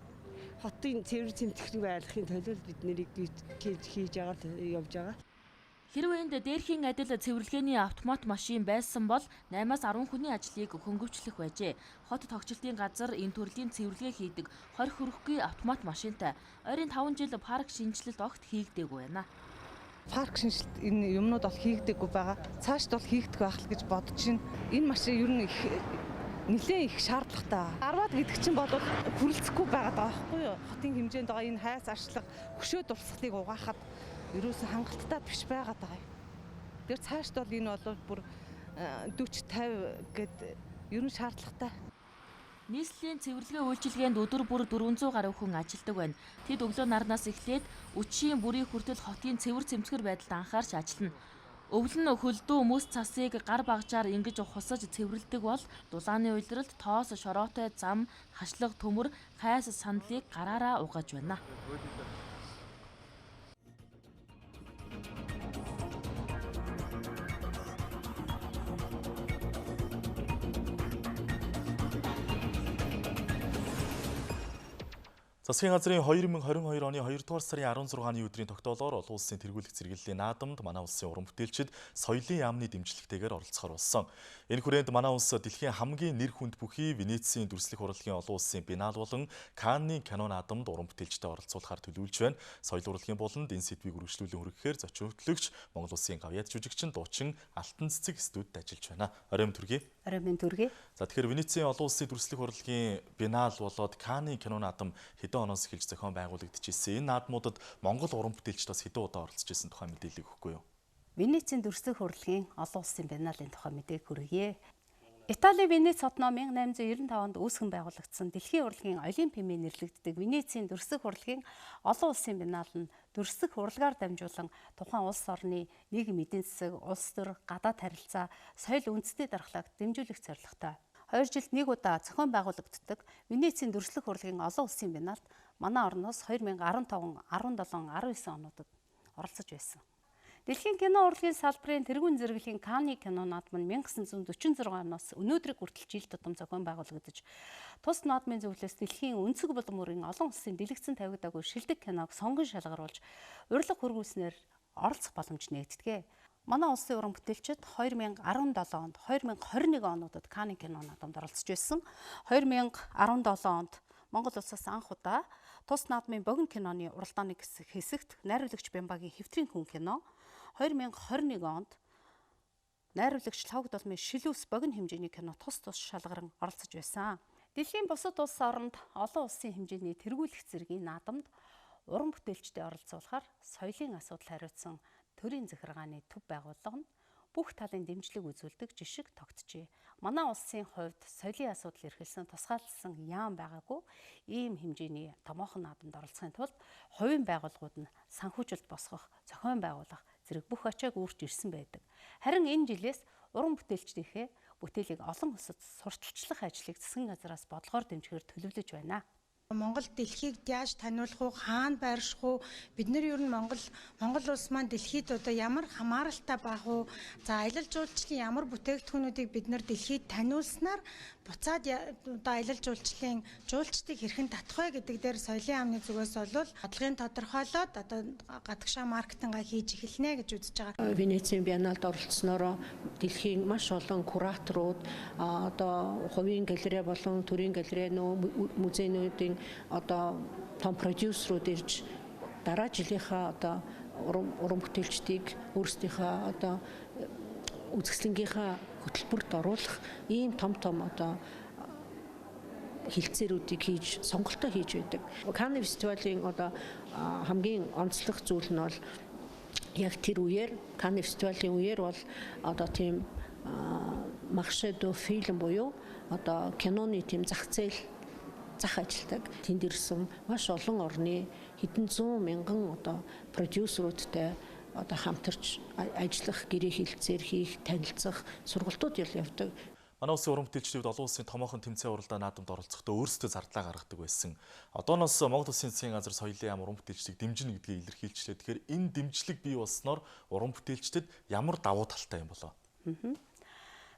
Speaker 5: хотын цэвэр цэмтгэхийг байлгахын төлөө бид нэрийг хийж байгаа явж байгаа.
Speaker 7: Хэрвээ энд дээрхийн адил цэвэрлэгээний автомат машин байсан бол 8-аас 10 хүний ажлыг хөнгөвчлөх байжээ. Хот тогтчлтын газар энэ төрлийн цэвэрлэгээ хийдэг 20 хүрэхгүй автомат машинтай. Ойрын 5 жил парк шинжилэлт огт хийгдээгүй байна.
Speaker 10: Парк шинжилт энэ юмнууд бол хийгдэггүй байгаа. Цаашд бол хийгдэх байх л гэж бодож байна. Энэ машин ер нь нэлээд их шаардлагатай. 10-аад гэдэг чинь бол хүрэлцэхгүй байгаад байгаа байхгүй юу? Хотын хэмжээнд байгаа энэ хайс арчлага хөшөө дурсгалыг угаахад ерөөсөн хангалттай биш байгаад байгаа юм. Тэр цаашд бол энэ бол бүр 40-50 гэд ер нь шаардлагатай.
Speaker 7: Нийслэлийн цэвэрлэгээ үйлчилгээнд өдөр бүр 400 гаруй хүн ажилладаг байна. Тэд өглөө нарнаас эхлээд өчийн бүрийн хүртэл хотын цэвэр цэмцгэр байдалд анхаарч ажиллана. Өвлөн хөлдөө мөс цасыг гар багжаар ингэж хусаж цэвэрлэдэг бол дулааны уйлдралд тоос шороотой зам, хашлаг төмөр, хайс сандлыг гараараа угааж байна.
Speaker 1: Засгийн газрын 2022 оны 2 дугаар сарын 16-ны өдрийн тогтоолоор олон улсын тэргүүлэх зэрэглэлийн наадамд манай улсын уран бүтээлчид соёлын яамны дэмжлэгтэйгээр оролцохоор болсон. Энэ хүрээнд манай улс дэлхийн хамгийн нэр хүнд бүхий Венецийн дүрслэх урлагийн олон улсын биенал болон Канны кино наадамд уран бүтээлчтэй оролцуулахаар төлөвлөж байна. Соёл урлагийн болонд энэ сэдвийг үргэлжлүүлэн хүргэхээр зочин хөтлөгч Монгол Улсын гавьяат жүжигчин дуучин Алтан цэцэг студид ажиллаж байна. Оройн төргий.
Speaker 8: Оройн төргий.
Speaker 1: За тэгэхээр Венецийн олон улсын дүрслэх урлагийн биенал болоод Канны кино наадам хэдэн оноос эхэлж зохион байгуулагдчихсэн. Энэ наадмуудад Монгол уран бүтээлчид бас хэдэн удаа оролцож байсан тухай мэдээлэл өгөхгүй юу?
Speaker 8: Венецийн дүрслэх урлагийн олон улсын биеналын тухай мэдээг хүргье. Италийн Венец хот ном 1895 онд үүсгэн байгуулагдсан дэлхийн урлагийн олимпиумын нэрлэгддэг Венецийн дүрслэх урлагийн олон улсын биенал нь дүрслэх урлагаар дамжуулан тухайн улс орны нийгэм эдийн засаг, улс төр, гадаад харилцаа, соёл үндэсний дархлааг дэмжүүлэх зорилготой. 2 жилд нэг удаа зохион байгуулагддаг Венецийн дүрслэх урлагийн олон улсын биеналд манай орноос 2015, 17, 19 онуудад оролцож байсан. Дэлхийн кино урлагийн салбарын тэргүүн зэрэглэлийн Канны кино наадам нь 1946 оноос өнөөдрийг хүртэл жил тутам зохион байгуулагдаж, тус наадмын зөвлөөс дэлхийн өнцөг булан бүрийн олон улсын дэлгэцэн тавигдаагүй шилдэг киног сонгон шалгаруулж, урилга хөргүүлснээр оролцох боломж нэгддэг. Манай улсын уран бүтээлчид 2017 онд 2021 онуудад Канны кино наадамд оролцож байсан. 2017 онд Монгол улсаас анх удаа тус наадмын богино киноны уралдааны хэсэгт найруулагч Бямбагийн Хэвтрийн хүн кино, 2021 онд найруулагч Лхагва Долмын Шилүүс богино хэмжээний кино тус шалгаран оролцож байсан. Дэлхийн бусад улс оронд олон улсын хэмжээний тэргүүлэх зэргийн наадамд уран бүтээлчдээ оролцуулахаар соёлын асуудал хариуцсан төрийн захиргааны төв байгууллага нь бүх талын дэмжлэг үзүүлдэг жишг тогтжээ. Манай улсын хувьд соёлын асуудал эрхэлсэн тусгаалсан яам байгаагүй ийм хэмжээний томоохон наадамд оролцохын тулд хувийн байгууллагууд нь санхүүжилт босгох, зохион байгуулах зэрэг бүх ачааг үүрч ирсэн байдаг. Харин энэ жилээс уран бүтээлчдийнхээ бүтээлийг олон улсад сурталчлах ажлыг засгийн газраас бодлогоор дэмжихээр төлөвлөж байна.
Speaker 9: Монгол дэлхийг яаж таниулах уу, хаана байрших уу, бид нар ер нь Монгол улс маань дэлхийд одоо ямар хамааралтай байх уу, за аялал жуулчлалын ямар бүтээгдэхүүнүүдийг бид нар дэлхийд таниулснаар буцаад одоо аялал жуулчлалын жуулчдыг хэрхэн татах вэ гэдэг дээр соёлын яамны зүгээс бол бодлогын тодорхойлоод одоо гадагшаа маркетингаа хийж эхэлнэ гэж үзэж байгаа.
Speaker 8: Венецийн биеналд оролцсноор дэлхийн маш олон кураторууд одоо хувийн галерей болон төрийн галерей музейнуудын одоо том продюсерууд ирж
Speaker 4: дараа жилийнхаа одоо уран бүтээлчдийг өөрсдийнхөө одоо үзэсгэлэнгийнхаа хөтөлбөрт оруулах ийм том одоо хилцээрүүдийг хийж сонголтоо хийж байдаг. Канны фестивалийн одоо хамгийн онцлог зүйл нь бол яг тэр үеэр Канны фестивалийн үеэр бол одоо тийм марше до фильм буюу одоо киноны тийм зах ажилдаг. Тэнд ирсэн маш олон орны хэдэн зуун мянган одоо продюсеруудтай одоо хамтарч ажиллах, гэрээ хилцээр хийх, танилцах сургалтууд явдаг.
Speaker 1: Манай улсын уран бүтээлчдүүд олон улсын томоохон тэмцээн уралдаан наадамд оролцохдоо өөрсдөө зардлаа гаргадаг байсан. Одооноос Монгол Улсын засгийн газар соёлын яам уран бүтээлчдийг дэмжинэ гэдгийг илэрхийлжлээ. Тэгэхээр энэ дэмжлэг бий болсноор уран бүтээлчдэд ямар давуу талтай юм болоо?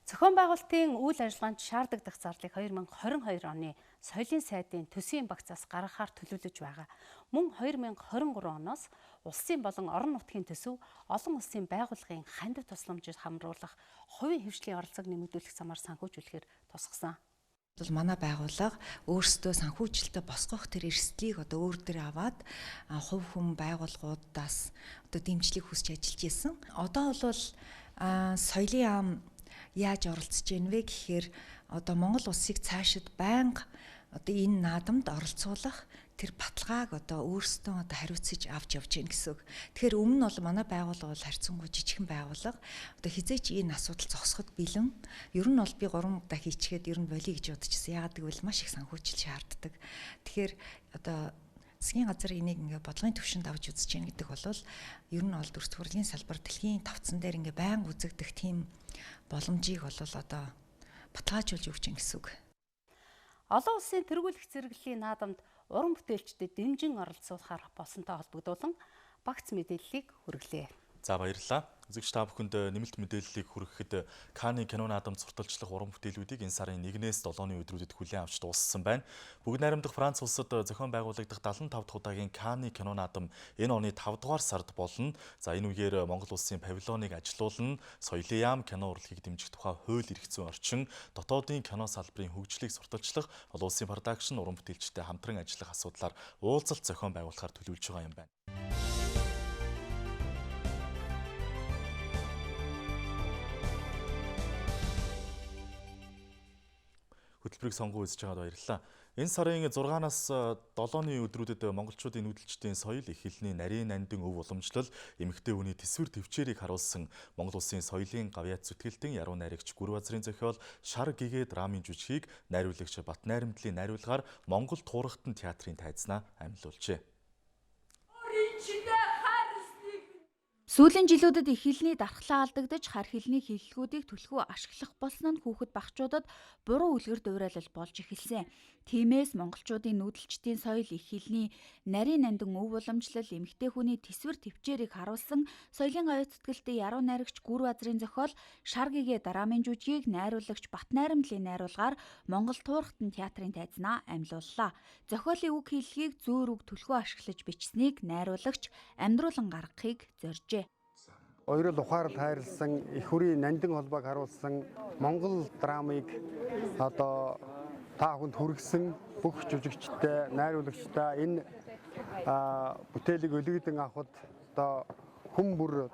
Speaker 8: Зохион байгуулалтын үйл ажиллагаанд шаардлагатай зарлыг 2022 оны соёлын сайдын төсвийн багцаас гаргахаар төлөвлөж байгаа. Мөн 2023 оноос улсын болон орон нутгийн төсөв олон улсын байгууллагын хандив тусламжид хамруулах хувийн хвшлийн оролцоог нэмэгдүүлэх замаар санхүүжүүлэхээр тусгасан.
Speaker 11: Манай байгууллага өөрсдөө санхүүжилтөд босгох тэр эрсдлийг одоо өөр дээр аваад хувь хүн байгууллагуудаас одоо дэмжлэг хүсч ажиллаж исэн. Одоо бол соёлын яам яаж оролцож байна вэ гэхээр одоо Монгол улсыг цаашид байнга одоо энэ наадамд оролцуулах тэр баталгааг одоо өөрсдөө одоо хариуцаж авч явж гин гэсэн үг. Тэгэхээр өмнө нь бол манай байгууллага бол харьцангуй жижигхэн байгууллага. Одоо хизээч энэ асуудал зогсоход бэлэн. Ер нь бол би 3 удаа хийчихэд ер нь болиё гэж бодчихсон. Яагаад гэвэл маш их санхүүжил шаарддаг. Тэгэхээр одоо засгийн газар энийг ингээ бодлогын түвшинд авч үзэж гин гэдэг бол ер нь бол дүрс төрлийн салбар дэлхийн тавцсан дээр ингээ байнга үзэгдэх тийм боломжийг бол одоо баталгаажуулж өгч гин гэсэн үг.
Speaker 8: Олон улсын тэргүүлэх зэрэглэлийн наадамд уран бүтээлчдэд дэмжин оролцуулахаар болсонтой холбогдуулан багц мэдээллийг хүргэлээ.
Speaker 1: За баярлалаа. Үзэгч та бүхэнд нэмэлт мэдээллийг хүргэхэд Канны кино наадамд сурталчлах уран бүтээлүүдийг энэ сарын 1-ээс 7-ны өдрүүдэд хүлээн авч дууссан байна. Бүгд найрамдах Франц улсад зохион байгуулагдах 75 дахь удаагийн Канны кино наадам энэ оны 5 дугаар сард болно. За энэ үеэр Монгол улсын павильоныг ажилуулна, соёлын яам кино урлагийг дэмжих тухай хууль эрх зүйн орчин, дотоодын кино салбарын хөгжлийг сурталчлах, олон улсын продакшн уран бүтээлчтэй хамтран ажиллах асуудлаар уулзалт зохион байгуулахаар төлөвлөж байгаа юм байна. Хөтөлбөрийг сонгон үзэж байгаад баярлалаа. Энэ сарын 6-наас 7-ны өдрүүдэд монголчуудын нүүдэлчдийн соёл их хэлний нарийн нандин өв уламжлал, эмэгтэй хүний тэсвэр төвчээрийг харуулсан Монгол улсын соёлын гавьяат зүтгэлтэн яруу найрагч Гүр Базрын зохиол Шар гэгээ драмын жүжигийг найруулагч Бат Найрамдлын найруулгаар Монгол Туурхтан театрын тайзнаа амьлуулжээ.
Speaker 20: Сүүлийн жилүүдэд их хэлний дархлаа алдагдаж хар хэлний хэллэгүүдийг түлхүү ашиглах болсон нь хүүхэд багчуудад буруу үлгэр дуурайлал болж эхэлсэн. Тиймээс монголчуудын нүүдэлчдийн соёл их хэлний нарийн нандин өв уламжлал, эмэгтэй хүний тэсвэр төвчээрийг харуулсан соёлын гавьяат зүтгэлтэн яруу найрагч Гүр Базрын зохиол Шар гэгээ драмын жүжигийг найруулагч Бат Найрамдлын найруулгаар Монгол Туурхтан театрын тайзнаа амьлууллаа. Зохиолын үг хэллэгийг зөөр үг түлхүү ашиглаж бичсэнийг найруулагч амьдруулан гаргахыг зоржээ.
Speaker 15: Хоёрол ухаарал хайрлсан их хүрийн нандин холбоог харуулсан Монгол драмыг одоо та бүхэнд хүргэсэн бүх жүжигчтэй, найруулагчтай энэ бүтээлийг өлөгдөн авахд одоо хүн бүр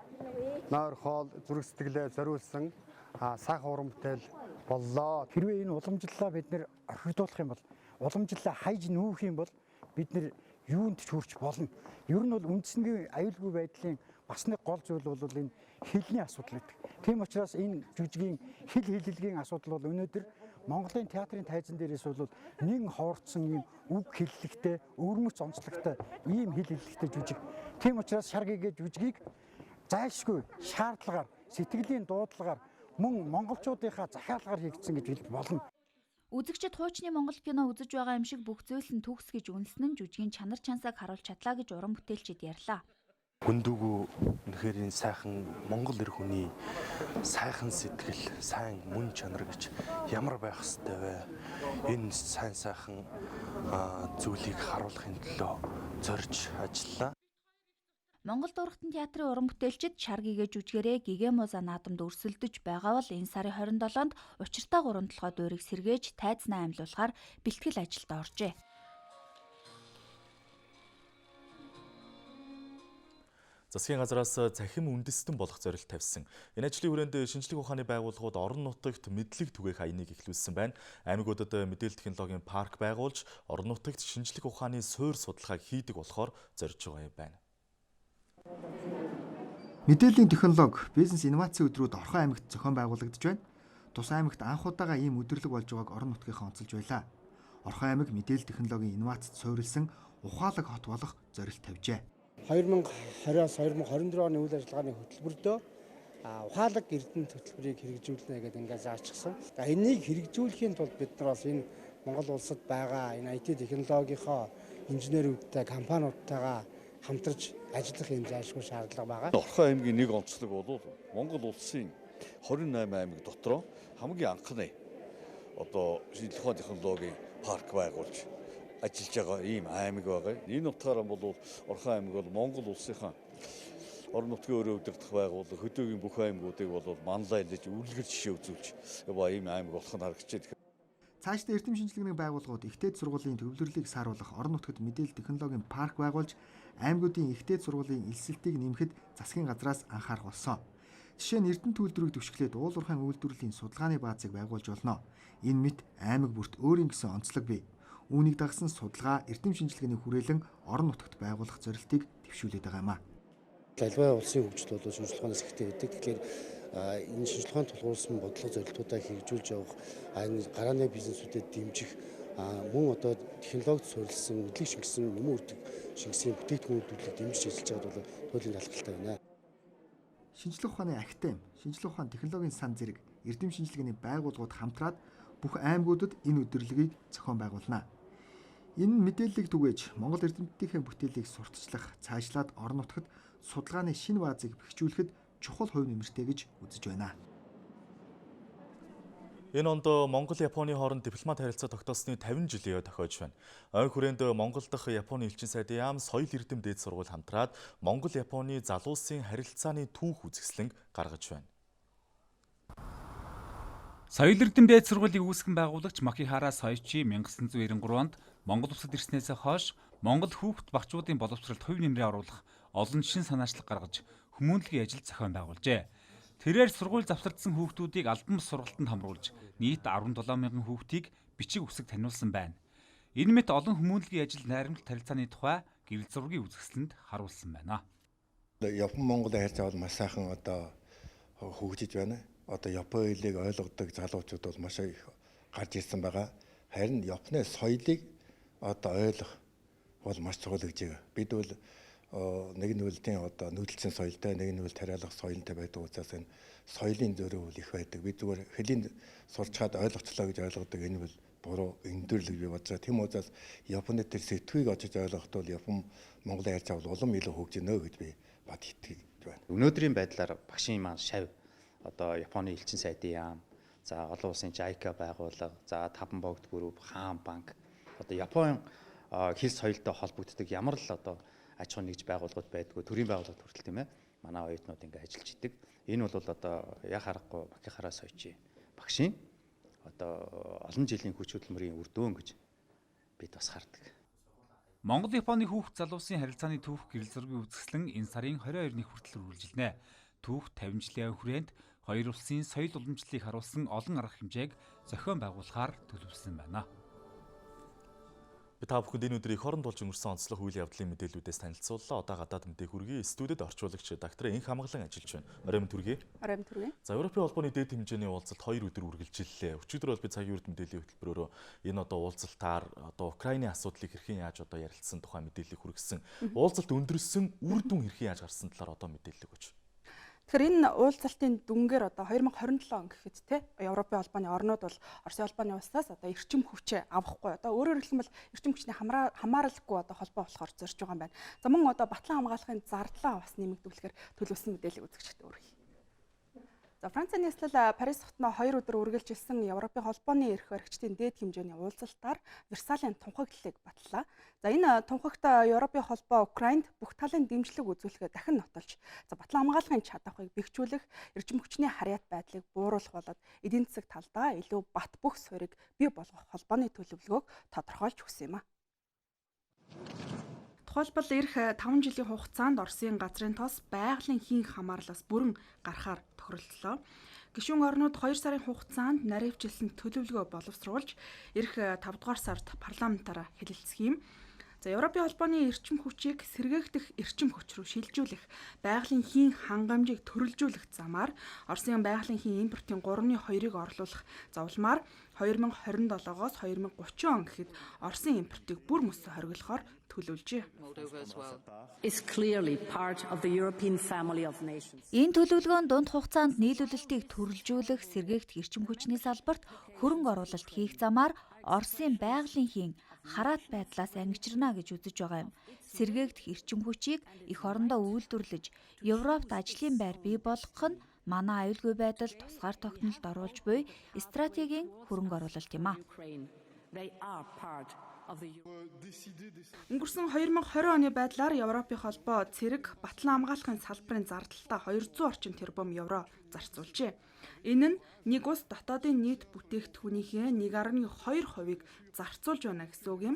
Speaker 15: нойр хоол зүрх сэтгэлээ зориулсан сайхан уран бүтээл боллоо.
Speaker 12: Хэрвээ энэ уламжлалаа бид нэр орхигдуулах юм бол, уламжлалаа хайж нүүх юм бол бид нэр юунд ч хүрч болно. Ер нь бол үндэсний аюулгүй байдлын бас нэг гол зүйл бол энэ хэлний асуудал гэдэг. Тийм учраас энэ жүжигийн хэл хэллэгийн асуудал бол өнөөдөр Монголын театрын тайзан дээрээс бол нэг ховорцсон ийм үг хэллэгтэй, өвөрмөц онцлогтой ийм хэл хэллэгтэй жүжиг. Тийм учраас Шар гэгээ жүжигийг зайлшгүй шаардлагаар, сэтгэлийн дуудлагаар мөн монголчуудынхаа захиалгаар хийгдсэн гэж хэлж болно.
Speaker 20: Үзэгчид хуучны монгол кино үзэж байгаа юм шиг бүх зүйлс нь төгс гэж үнэлсэн нь жүжигийн чанар чансааг харуулж чадлаа гэж уран бүтээлчид ярьлаа.
Speaker 14: Гүндүгүү үнэхээр энэ сайхан монгол эр хүний сайхан сэтгэл, сайн мөн чанар гэж ямар байх ёстой вэ? Энэ сайн сайхан зүйлийг харуулахын төлөө зорж ажиллаа.
Speaker 20: Монгол Туурхтан театрын уран бүтээлчид Шар гэгээ жүжигээрээ Гэгээ муза наадамд өрсөлдөж байгаа бол энэ сарын 27-нд учиртай 3 толгой дуурийг сэргээж тайзнаа амьлуулахаар бэлтгэл ажилд оржээ.
Speaker 1: Засгийн газраас цахим үндэстэн болох зорилт тавьсан. Энэ ажлын хүрээнд шинжлэх ухааны байгууллагууд орон нутагт мэдлэг түгээх аяныг эхлүүлсэн байна. Аймагуудад мэдээлэл технологийн парк байгуулж, орон нутагт шинжлэх ухааны суурь судалгааг хийдэг болохоор зорж байгаа юм байна.
Speaker 13: Мэдээллийн технологи, бизнес инновацийн өдрүүд Орхон аймагт зохион байгуулагдж байна. Тус аймагт анх удаага ийм өдөрлөг болж байгааг орон нутгийнхаа онцолж байлаа. Орхон аймаг мэдээлэл технологийн инновацид суурилсан ухаалаг хот болох зорилт тавьжээ.
Speaker 16: 2020-аас 2024 оны үйл ажиллагааны хөтөлбөртөө ухаалаг эрдэнэ хөтөлбөрийг хэрэгжүүлнэ гэдэг ингээд заачсан. Энийг хэрэгжүүлэхийн тулд бид нар бас энэ Монгол улсад байгаа энэ IT технологийнхоо инженерүүдтэй компаниудтайгаа хамтарч ажиллах юм зайлшгүй шаардлага байгаа.
Speaker 18: Орхон аймгийн нэг онцлог бол Монгол улсын 28 аймаг дотроо хамгийн анхны шинжлэх ухааны технологийн парк байгуулж ажиллаж байгаа ийм аймаг байгаа. Энэ утгаараа бол Орхон аймаг бол Монгол улсынхаа орон нутгийн өрөө удирдах байгууллага хөдөөгийн бүх аймагуудыг бол манлайлж үргэлж жишээ үзүүлж ийм аймаг болох нь харагдаж байна.
Speaker 13: Цаашдаа эрдэм шинжилгээний байгууллагууд ихтэйд сургуулийн төвлөрлийг сааруулах орон нутгад мэдээлэл технологийн парк байгуулж аймагуудын ихтэйд сургуулийн элсэлтийг нэмэхэд засгийн газраас анхаарах болсон. Жишээ нь Эрдэнэ төлөвлөрийг түшиглээд уулуурхайн үйлдвэрлэлийн судалгааны баазыг байгуулж болно. Энэ мэт аймаг бүрт өөрийн гэсэн онцлог бий. Үүнийг дагсан судалгаа эрдэм шинжилгээний хүрээлэн орон нутагт байгуулах зорилтыг дэвшүүлээд байгаа юм а.
Speaker 16: Аливаа улсын хөгжил бол шинжлэх ухаанаас ихтэй байдаг. Тэгэхээр энэ шинжлэх ухаанд тулгуурсан бодлого зорилтуудаа хэрэгжүүлж явах, энэ гарааны бизнесүүдэд дэмжих, мөн технологид суурилсан мэдлэг шингэсэн нэмэн үрдэг шингэсийн бүтээгдэхүүнүүдийг дэмжиж ажиллаж байгаад бол туйлын талхалтай байна.
Speaker 13: Шинжлэх ухааны академи, шинжлэх ухааны технологийн сан зэрэг эрдэм шинжилгээний байгууллагууд хамтраад бүх аймагуудад энэ өдөрлөгийг зохион байгуулна. Энэ мэдээллийг түгээж Монгол эрдэмтдийнхээ бүтээлийг сурталчлах, цаашлаад орон нутагт судалгааны шинэ баазыг бэхжүүлэхэд чухал хувь нэмэртэй гэж үзэж байна.
Speaker 1: Энэ онд Монгол-Японы хооронд дипломат харилцаа тогтоосны 50 жилийн тохиож байна. Ойн хүрээнд Монгол дахь Японы элчин сайдын яам соёл эрдэм дээд сургууль хамтраад Монгол-Японы залуусын харилцааны түүх үзэсгэлэн гаргаж байна.
Speaker 19: Соёл эрдэм дээд сургуулийн үүсгэн байгуулагч Макихара Сойчи 1993 онд Монгол улсад ирснээс хойш Монгол хүүхэд багчуудын боловсролд хувь нэмрээ оруулах олон шин санаачлаг гаргаж хүмүүнлэгийн ажил зохион байгуулжээ. Тэрээр сургууль завсардсан хүүхдүүдийг албан бус сургалтанд хамруулж нийт 17,000 хүүхдийг бичиг үсэг таниулсан байна. Энэ мэт олон хүмүүнлэгийн ажил найрамдалт харилцааны тухай гэрэл зургийн үзэсгэлэнд харуулсан байна.
Speaker 25: Япон Монголын харилцаа бол маш сайхан хөгжиж байна. Япон хэлийг ойлгодог залуучууд бол маш их гарч ирсэн байгаа. Харин Японы соёлыг ойлгох бол маш чухал гэж байна. Бид бол нэг нь үлдийн нүүдэлчин соёлтой, нэг нь тариалах соёлтой байдаг учраас энэ соёлын зөрүү их байдаг. Бид зүгээр хэлийг сурч чад ойлгоцлоо гэж ойлгодог. Энэ бол буруу өндөрлөг бий болж байгаа. Тийм учраас Японы тэр сэтгвийг очиж ойлгоход бол Япон Монголын харилцаа бол улам илүү хөгжинө гэж би бат итгэж байна.
Speaker 26: Өнөөдрийн байдлаар багшийн маань шав Японы элчин сайдын яам, за олон улсын JICA байгууллага, за Таван богд групп, Хаан банк Япон хэл соёлтой холбогддог ямар л аж ахуйн нэгж байгууллагууд байдгүй, төрийн байгууллагууд хүртэл тийм ээ. Манай оюутнууд ингээ ажиллаж идэг. Энэ бол яг харахгүй Макихара Сойчи багшийн олон жилийн хүч хөдөлмөрийн үр дүн гэж бид бас хардаг.
Speaker 19: Монгол-Японы хүүхд залуусын харилцааны түүх гэрэл зургийн үзэсгэлэн энэ сарын 22-ны хүртэл үргэлжилнэ. Түүх 50 жилийн хүрээнд хоёр улсын соёл уламжлалыг харуулсан олон арга хэмжээг зохион байгуулахаар төлөвлөсөн байна.
Speaker 1: Би та бүхэнд энэ өдрийн хооронд болж өнгөрсөн онцлог үйл явдлын мэдээллүүдээс танилцууллаа. Одоо гадаад мэдээ хүргэе. Студид орчуулагч доктор Энх хамглан ажиллаж байна. Оройн түргэе.
Speaker 17: Оройн түргэе.
Speaker 1: За Европын холбооны дээд хэмжээний уулзалт 2 өдөр үргэлжиллээ. Өчигдөр бол би цагийн үрд мэдээллийн хөтөлбөрөөр энэ уулзалтаар Украины асуудлыг хэрхэн яаж ярилцсан тухай мэдээллийг хүргэсэн. Уулзалт өндөрсөн үр дүн хэрхэн яаж гарсан талаар мэдээлэл өгөөч.
Speaker 27: Тэгэхээр энэ уулзалтын дүнгээр 2027 он гэхэд те Европын холбооны орнууд бол Оросын холбооны улсаас эрчим хүчээ авахгүй. Өөрөөр хэлбэл эрчим хүчний хамааралгүй холбоо болохоор зорж байгаа юм байна. За мөн батлан хамгаалахын зардлаа бас нэмэгдүүлэхээр төлөвлөсөн мэдээлэл үзэгчдэд өргөе. За Францын нийслэл Парис хотноо 2 өдөр үргэлжилсэн Европын холбооны эрх баригчдын дээд хэмжээний уулзалтаар Версалийн тунхаглалыг батллаа. За энэ тунхагт Европын холбоо Украинд бүх талын дэмжлэг үзүүлэхэд дахин нотолж, батлан хамгаалахын чадварыг бэхжүүлэх, эрчим хүчний харьяат байдлыг бууруулах болоод эдийн засаг талдаа илүү бат бөх суурийг бий болгох холбооны төлөвлөгөөг тодорхойлж өгсөн юм а. Тухайлбал эх 5 жилийн хугацаанд Оросын газрын тос байгалийн хийн хамаарлаас бүрэн гарахаар тохиролцлоо. Гишүүн орнууд 2 сарын хугацаанд наривчилсан төлөвлөгөө боловсруулж эх 5 дугаар сард парламентаараа хэлэлцэх юм. За Европын холбооны эрчим хүчийг сэргээгдэх эрчим хүч рүү шилжүүлэх, байгалийн хийн хангамжийг төрөлжүүлэх замаар Оросын байгалийн хийн импортын 3/2-ыг орлуулах зовлмаар 2027-оос 2030 он гэхэд Оросын импортыг бүр мөсө хориглохоор төлөвлөжээ.
Speaker 20: Энэ төлөвлөгөөнд дунд хугацаанд нийлүүлэлтийг төрөлжүүлэх, сэргээгдэх эрчим хүчний салбарт хөрөнгө оруулалт хийх замаар Оросын байгалийн хийн хараат байдлаас ангижирна гэж үзэж байгаа юм. Сэргээгдэх эрчим хүчийг эх орондоо үйлдвэрлэж, Европт ажлын байр бий болгох нь манай аюулгүй байдал тусгаар тогтнолд оруулж буй стратегийн хөрөнгө оруулалт юм а.
Speaker 27: Өнгөрсөн 2020 оны байдлаар Европын холбоо цэрэг батлан хамгаалахын салбарын зардалтаа 200 орчим тэрбум евро зарцуулжээ. Энэ нь нэг улс дотоодын нийт бүтээгдэхүүнийхээ 1.2%-ийг зарцуулж байна гэсэн үг юм.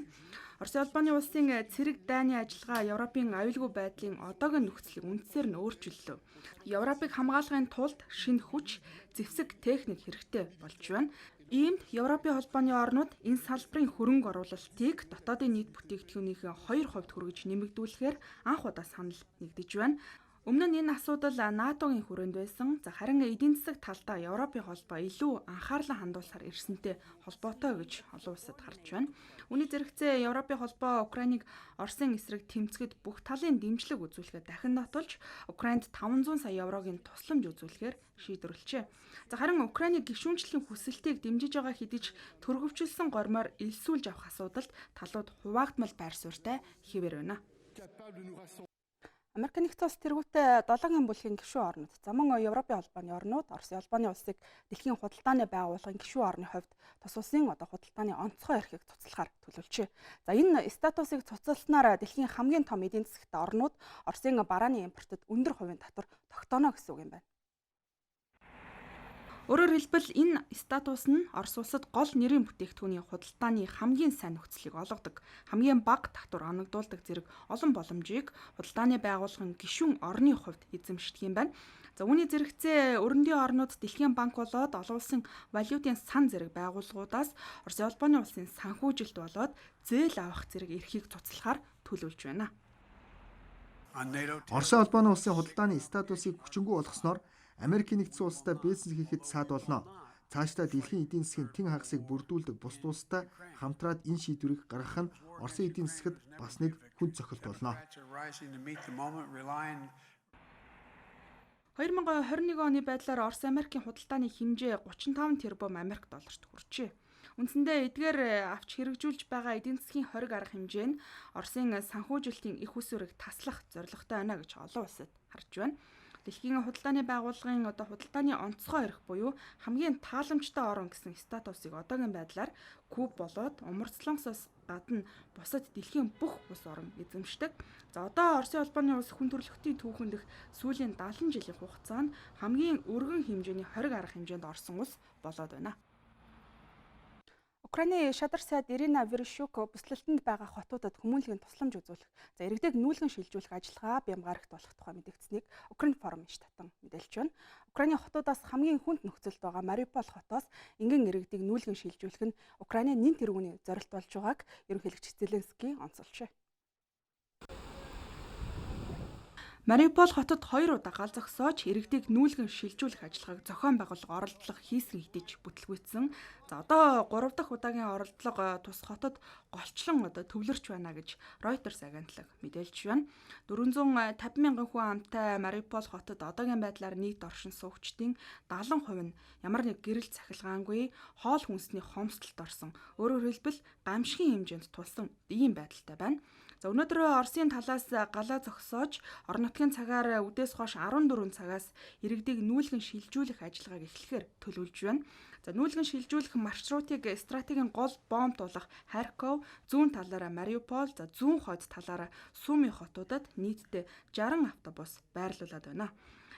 Speaker 27: Оросын холбооны улсын цэрэг дайны ажиллагаа Европын аюулгүй байдлын одоогийн нөхцөлийг үндсээр нь өөрчиллөө. Европыг хамгаалахын тулд шинэ хүч, зэвсэг техник хэрэгтэй болж байна. Иймд Европын холбооны орнууд энэ салбарын хөрөнгө оруулалтыг дотоодын нийт бүтээгдэхүүнийхээ 2% хүргэж нэмэгдүүлэхээр анх удаа санал нэгдэж байна. Өмнө нь энэ асуудал НАТОгийн хүрээнд байсан. Харин эдийн засаг талдаа Европын холбоо илүү анхаарлаа хандуулсаар ирсэнтэй холбоотой гэж олон улсад харж байна. Үүний зэрэгцээ Европын холбоо Украиныг Оросын эсрэг тэмцэхэд бүх талын дэмжлэг үзүүлэхэд дахин нотолж, Украинд 500 сая еврогийн тусламж үзүүлэхээр шийдвэрлэжээ. Харин Украиныг гишүүнчлэлийн хүсэлтийг дэмжиж байгаа хэдий ч төрөвчлсөн гормоор элсүүлж авах асуудалд талууд хуваагдмал байр суурьтай хэвээр байна. Америк нэгдсэн улс тэргүүтээ 7 бүлгийн гишүүн орнууд, за мөн Европын холбооны орнууд, Оросын холбооны улсыг дэлхийн худалдааны байгууллагын гишүүн орны хувьд тус улсын худалдааны онцгой эрхийг цуцлахаар төлөвлөжээ. За энэ статусыг цуцласнаар дэлхийн хамгийн том эдийн засгийн орнууд Оросын барааны импортод өндөр хувийн татвар тогтооно гэсэн үг юм байна. Өөрөөр хэлбэл энэ статус нь Орос улсад гол нэрийн бүтээгдэхүүний худалдааны хамгийн сайн нөхцөлийг олгодог, хамгийн бага татвар оногдуулдаг зэрэг олон боломжийг худалдааны байгууллагын гишүүн орны хувьд эзэмшдэг юм байна. За үүний зэрэгцээ өрөндийн орнууд Дэлхийн банк болоод олон улсын валютын сан зэрэг байгууллагуудаас Оросын холбооны улсын санхүүжилт болоод зээл авах зэрэг эрхийг цуцлахаар төлөвлөж байна.
Speaker 13: Оросын холбооны улсын худалдааны статусыг хүчингү болгосноор Америкийн нэгдсэн улстай бизнес хийхэд саад болно. Цаашдаа дэлхийн эдийн засгийн тэн хагасыг бүрдүүлдэг бус улстай хамтраад энэ шийдвэрийг гаргах нь Оросын эдийн засгад бас нэг хүнд цохилт болно.
Speaker 27: 2021 оны байдлаар Орос Америкийн худалдааны хэмжээ 35 тэрбум Америк долларт хүрчээ. Үндсэндээ эдгээр авч хэрэгжүүлж байгаа эдийн засгийн хориг арга хэмжээ нь Оросын санхүүжилтийн их усүрийг таслах зорилготой байна гэж олон улсад харж байна. Дэлхийн худалдааны байгууллагын худалдааны онцгой эрх буюу хамгийн тааламжтай орн гэсэн статусыг одоогийн байдлаар Куб болоод Умарцлонгосоос гадна бусад дэлхийн бүх улс орн эзэмшдэг. За одоо Оросын холбооны улс хүн төрөлхтний түүхэнд их сүүлийн 70 жилийн хугацаанд хамгийн өргөн хэмжээний хориг арга хэмжээнд орсон улс болоод байна. Украины шадар сайд Ирина Верещук бүслэлтэнд байгаа хотуудад хүмүүнлэгийн тусламж үзүүлэх, за иргэдэг нүүлгэн шилжүүлэх ажиллагаа бямгаарагт болох тухай мэдгдсэнийг Украин форум иш татан мэдээлж байна. Украины хотуудаас хамгийн хүнд нөхцөлд байгаа Мариуполь хотоос ингийн иргэдийг нүүлгэн шилжүүлэх нь Украины нэн тэргүүний зорилт болж байгааг ерөнхийлөгч Зеленский онцолжээ. Мариуполь хотод 2 удаа гал зогсоож иргэдийг нүүлгэн шилжүүлэх ажиллагааг зохион байгуулалт оролдлого хийсэн хэдий ч бүтлгүйцсэн. За одоо 3 дахь удаагийн оролдлого тус хотод голчлон төвлөрч байна гэж Reuters агентлаг мэдээлж байна. 450 мянган хүн амтай Мариуполь хотод одоогийн байдлаар нийт оршин суугчдын 70% нь ямар нэг гэрэл цахилгаангүй хоол хүнсний хомсдолд орсон. Өөрөөр хэлбэл гамшигын хэмжээнд тулсан ийм байдалтай байна. За өнөөдөр Оросын талаас галаа зогсоож орон нутгийн цагаар үдээс хойш 14 цагаас иргэдийг нүүлгэн шилжүүлэх ажиллагааг эхлэхээр төлөвлөж байна. За нүүлгэн шилжүүлэх маршрутыг стратегийн гол бомб тулах Харьков, зүүн талаараа Мариуполь, за зүүн хойд талаараа Суми хотуудад нийтдээ 60 автобус байрлуулад байна.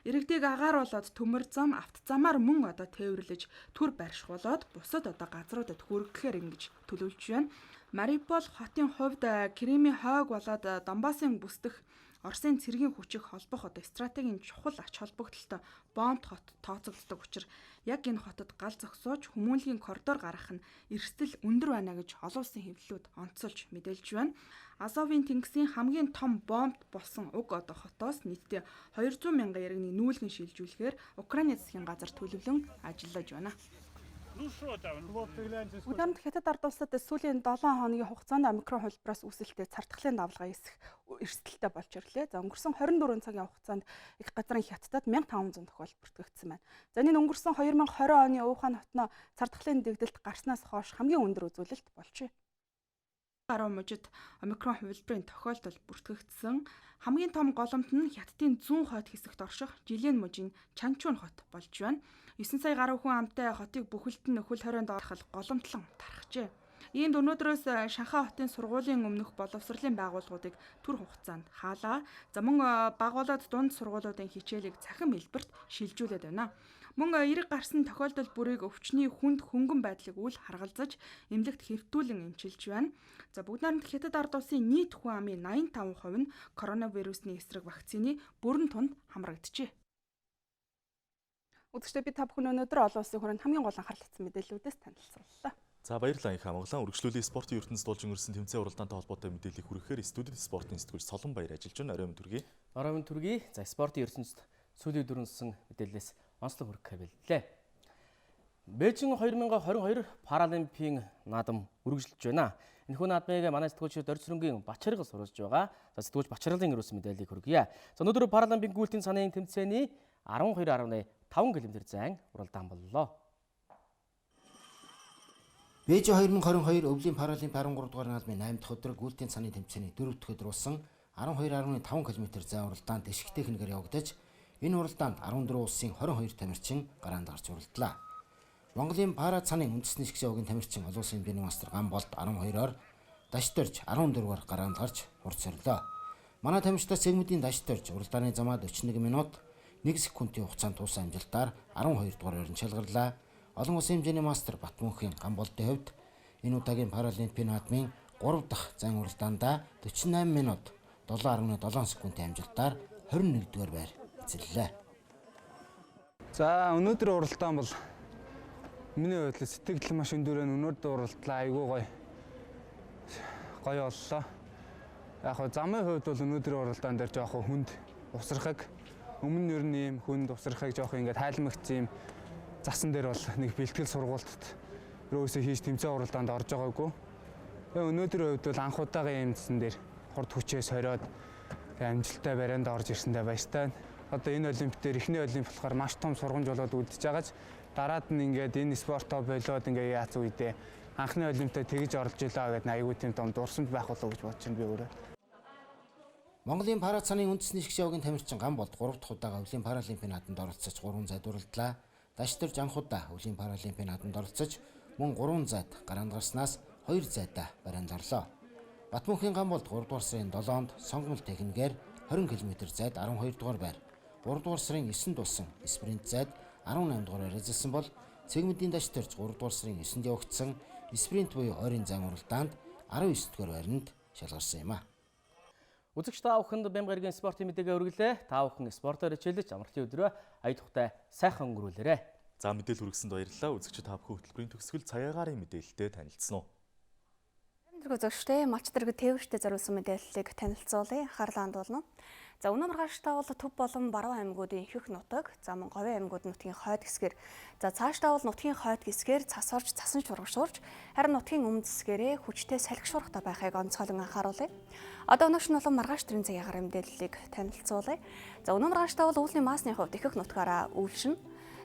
Speaker 27: Иргэдийг агааруулад төмөр зам, автозамаар мөн тээвэрлэж төр байршуулад бусад газруудад хүргэхээр ингэж төлөвлөж байна. Мариупол хотын хувьд Кремийн хойг болоод Донбассын бүсдэх Оросын цэргийн хүчийг холбох стратегийн чухал ач холбогдолтой бомб хот тооцогддог учраас яг энэ хотод гал зогсоож хүмүүнлэгийн коридор гаргах нь эрсдэл өндөр байна гэж олон улсын хэвлэлүүд онцолж мэдээлж байна. Азовын тэнгисийн хамгийн том бомб болсон уг хотоос нийтдээ 200 мянган яригны нүүлгэн шилжүүлэхээр Украины засгийн газар төлөвлөн ажиллаж байна. Удаамд Хятад ард улсад сүүлийн 7 хоногийн хугацаанд омикрон хувилбараас үүсэлтэй цартгалын давлгаа эсэх эрсдэлтэй болж ирлээ. За өнгөрсөн 24 цагийн хугацаанд их газрын Хятадд 1500 тохиолдол бүртгэгдсэн байна. За энэ өнгөрсөн 2020 оны Ухаан хотноо цартгалын дэгдэлт гарснаас хойш хамгийн өндөр үзүүлэлт болж байна. Гаруй мужид омикрон хувилбарын тохиолдол бүртгэгдсэн. Хамгийн том голомт нь Хятадын зүүн хойд хэсэгт орших жилийн мужийн Чанчун хот болж байна. 9 сая гаруй хүн амтай хотыг бүхэлдэн нөхөл хорионд ороход голомтлон тархжээ. Иймд өнөөдрөөс Шанхай хотын сургуулийн өмнөх боловсролын байгууллагуудыг түр хугацаанд хаалаа. За мөн багуулад дунд сургуулиудын хичээлийг цахим хэлбэрт шилжүүлээд байна. Мөн эрэг гарсан тохиолдол бүрийг өвчний хүнд хөнгөн байдлыг үл харгалзаж эмнэлэгт хэвтүүлэн эмчилж байна. За бүгд найрамд Хятад ард улсын нийт хүн амын 85% нь коронавирусны эсрэг вакцины бүрэн тунд хамрагджээ. Үзэгчдээ би та бүхэн өнөөдөр олон улсын хүрээнд хамгийн гол анхаарал татсан мэдээллүүдээс танилцууллаа.
Speaker 1: За баярлалаа их хамгаалан үргэлжлүүлээ спортын ертөнцид болж өнгөрсөн тэмцээн уралдаантай холбоотой мэдээллийг хүрэхээр студид спортын сэтгүүлч Солон Баяр ажиллаж байна. Оройн төргий.
Speaker 2: Оройн төргий. За спортын ертөнцид сүүлийн дөрвөнсөн мэдээллээс онцлог хүрэх хэвлэлээ. Бээжин 2022 Паралимпийн наадам үргэлжилж байна. Энэхүү наадмыг манай сэтгүүлч Доржсрынгийн Бачаргал сурвалж байгаа. За сэтгүүлч Бачаргалын ирүүлсэн мэдээллийг хүргье. За өнөөдөр Паралимпийн гүйлтийн цанын тэмцээний 12.5 км зайн уралдаан боллоо.
Speaker 3: Бээжин 2022 өвлийн Паралимпийн 13 дугаар наадмын 8 дахь өдөр гүйлтийн цанын тэмцээний 4 дахь өдөр болсон 12.5 км зайн уралдаанд эшиг техникээр явагдаж энэ уралдаанд 14 улсын 22 тамирчин гараанд гарч уралдлаа. Монголын пара цанын үндэсний шгшээ угийн тамирчин олон улсын хэмжээний мастер Гамболд 12-оор дашторж 14-гаар гараанд гарч хурц сорлоо. Манай тамирчдаас сегментийн дашторж уралдааны замаа 41 минут 1 секундын хугацаанд туусан амжилтаар 12 дугаар орон шалгарлаа. Олон улсын хэмжээний мастер Батмунхийн Гамболдын хувьд энэ удаагийн Паралимпийн наадмын 3 дахь зайн уралдаандаа 48 минут 7.7 секундын амжилтаар 21 дугаар байр эзэллээ.
Speaker 6: За өнөөдөр уралдаан бол миний хувьд сэтгэл маш өндөрөө өнөөдөр уралдлаа айгүй гоё боллоо. Яг хоо замын хувьд бол өнөөдрийн уралдаан дээр жоохон хүнд усрахаг өмнө нь ер нь ийм хүнд усрахаг жоохон ингээд хайлмагц ийм засан дээр бол нэг бэлтгэл сургуультад ерөөсөө хийж тэмцээн уралдаанд орж байгаагүй. Тэгээ өнөөдрийн хувьд бол анх удаагийн ийм засан дээр хурд хүчээс хориод амжилттай барианд орж ирсэндээ баяртай. Одоо энэ олимпиад дээр эхний олимп болохоор маш том сургамж болоод үлдэж байгааз дараад нь ингээд энэ спортоо болоод ингээд яац үедээ анхны олимпиад тэгж орж илаа гэдэг аягүй тийм том дурсамж байх болов гэж бодож байна би өөрөө.
Speaker 3: Монголын пара цанын үндэсний шгшээ угийн тамирчин Гамболд 3 дахь удаага өвлийн Паралимпийн наадамд оролцож 3 зайд уралдлаа. Дашторж анх удаа өвлийн Паралимпийн наадамд оролцож мөн 3 зайд гараанд гарснаас 2 зайдаа барианд орлоо. Батмунхийн Гамболд 3 дугаар сарын 7-нд сонгомл техникээр 20 км зайд 12 дугаар байр, 3 дугаар сарын 9-нд болсон спринт зайд 18 дугаараар эзэлсэн бол сегментийн дашторж 3 дугаар сарын 9-нд явагдсан спринт буюу ойрын зайн уралдаанд 19 дугаар байранд шалгарсан юм а.
Speaker 2: Үзэгч та бүхэнд Бямгаргийн спортын мэдээгээ өргөлээ. Та бүхэн спортоор хичээлж амралтын өдрөө аяд тухтай сайхан өнгөрүүлээрэй.
Speaker 1: За мэдээлэл хүргэсэнд баярлалаа. Үзэгч та бүхэн хөтөлбөрийн төгсгөл цагаагаарын мэдээлэлтэй танилцсан уу?
Speaker 17: Үзэгчтэй малч дэргэд тээвэртэй зориулсан мэдээллийг танилцуулъя. Анхаарлаа хандуулна. За өнөө маргааштай бол Төв болон Баруун аймагуудын ихэнх нутаг, за мөн Говийн аймагуд нутгийн хойд хэсгээр, за цаашдаа бол нутгийн хойд хэсгээр цас орж цасан шургашуурч, харин нутгийн өмнөд хэсгээрээ хүчтэй салхишуурхтай байхыг онцгойлон анхааруулъя. Одоо өнөөш нь болон маргааш төрийн цагийн агаар мэдээллийг танилцуулъя. За өнөө маргааштай бол өвлийн маасны хувьд ихэнх нутгаараа өвлшин.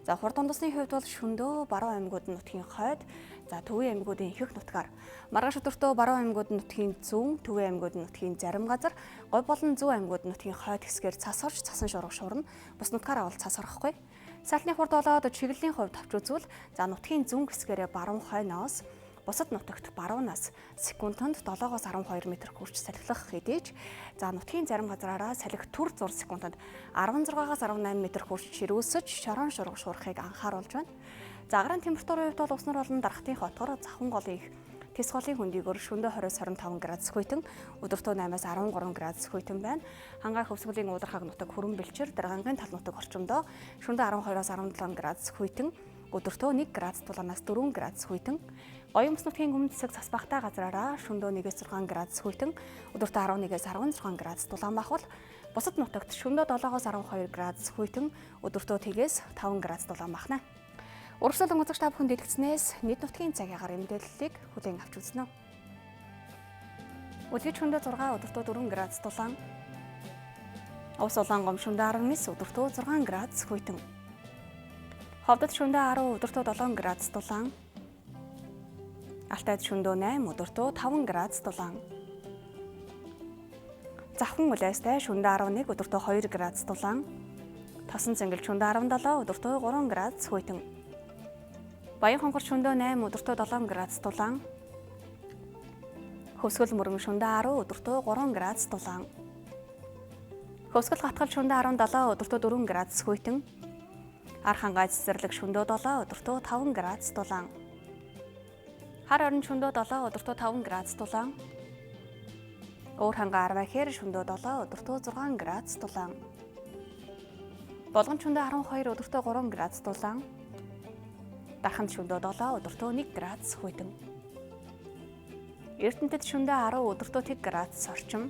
Speaker 17: За хурд дундасны хувьд бол шөндөө Баруун аймагуд нутгийн хойд, за Төвийн аймагуудын ихэнх нутгаар, маргааш өдөртөө Баруун аймагуд нутгийн зүүн, Төвийн аймагуд нутгийн зарим газар, Говь болон Зөв аймагуд нутгийн хойд хэсгээр цас орж цасан шургах шуурна. Бус нутгаараа бол цас орохгүй. Салтны хурд болоод чиглэлийн хувьд авч үзвэл за нутгийн зүүн хэсгээрээ баруун хойноос бусад нутагт баруунаас секундэд 7-оос 12 м хүрч салхилах хэдийж за нутгийн зарим газраараа салхи түр зур секундэд 16-аас 18 м хүрч ширүүсэж шорон шургах шуурхыг анхааруулж байна. За агаарын температурын хувьд бол уснар болон дарахтын хотгор завхан голын их
Speaker 5: Кисголын хөндийгөр шөнөдөө 20-25 градус хүйтэн, өдөртөө 8-13 градус хүйтэн байна. Хангаах хөвсгөлийн удирхаг нутаг Хүрэн Бэлчир, Даргангийн тал нутаг орчимдоо шөнөдөө 12-17 градус хүйтэн, өдөртөө 1 градус тулаанаас 4 градус хүйтэн. Оюун бүс нутгийн өмнөд хэсэг Цасбагтай газраараа шөнөдөө 1-6 градус хүйтэн, өдөртөө 11-16 градус дулаан бахвал бусад нутагт шөнөдөө 7-12 градус хүйтэн, өдөртөө 5 градус дулаан бахна. Урагшлан үзэгч та бүхэн дэлгэцнээс нийт нутгийн цаг агаар мэдээллийг хүлээн авч үзнэ. Өдгий шөнөдөө 6, өдөртөө 4 градус дулаан. Ус улаан гом шөнөдөө 19, өдөртөө 6 градус хүйтэн. Ховдод шөнөдөө 10, өдөртөө 7 градус дулаан. Алтайд шөнөдөө 8, өдөртөө 5 градус дулаан. Завхан улайстай шөнөдөө 11, өдөртөө 2 градус дулаан. Тосон цэнгэл шөнөдөө 17, өдөртөө 3 градус хүйтэн. Баян хонгор шөнөдөө 8, өдөртөө 7 градус дулаан. Хөвсгөл мөрөн шөнөдөө 10, өдөртөө 3 градус дулаан. Хөвсгөл гатгал шөнөдөө 17, өдөртөө 4 градус хүйтэн. Ар хангаа цэцэрлэг шөнөдөө 7, өдөртөө 5 градус дулаан. Хар орон шөнөдөө 7, өдөртөө 5 градус дулаан. Өөр хангаа арвайхээр шөнөдөө 7, өдөртөө 6 градус дулаан. Болгон шөнөдөө 12, өдөртөө 3 градус дулаан. Дарханд шөнөдөө 7, өдөртөө 1 градус хүйтэн. Эрдэнэтэд шөнөдөө 10, өдөртөө 1 градус орчим.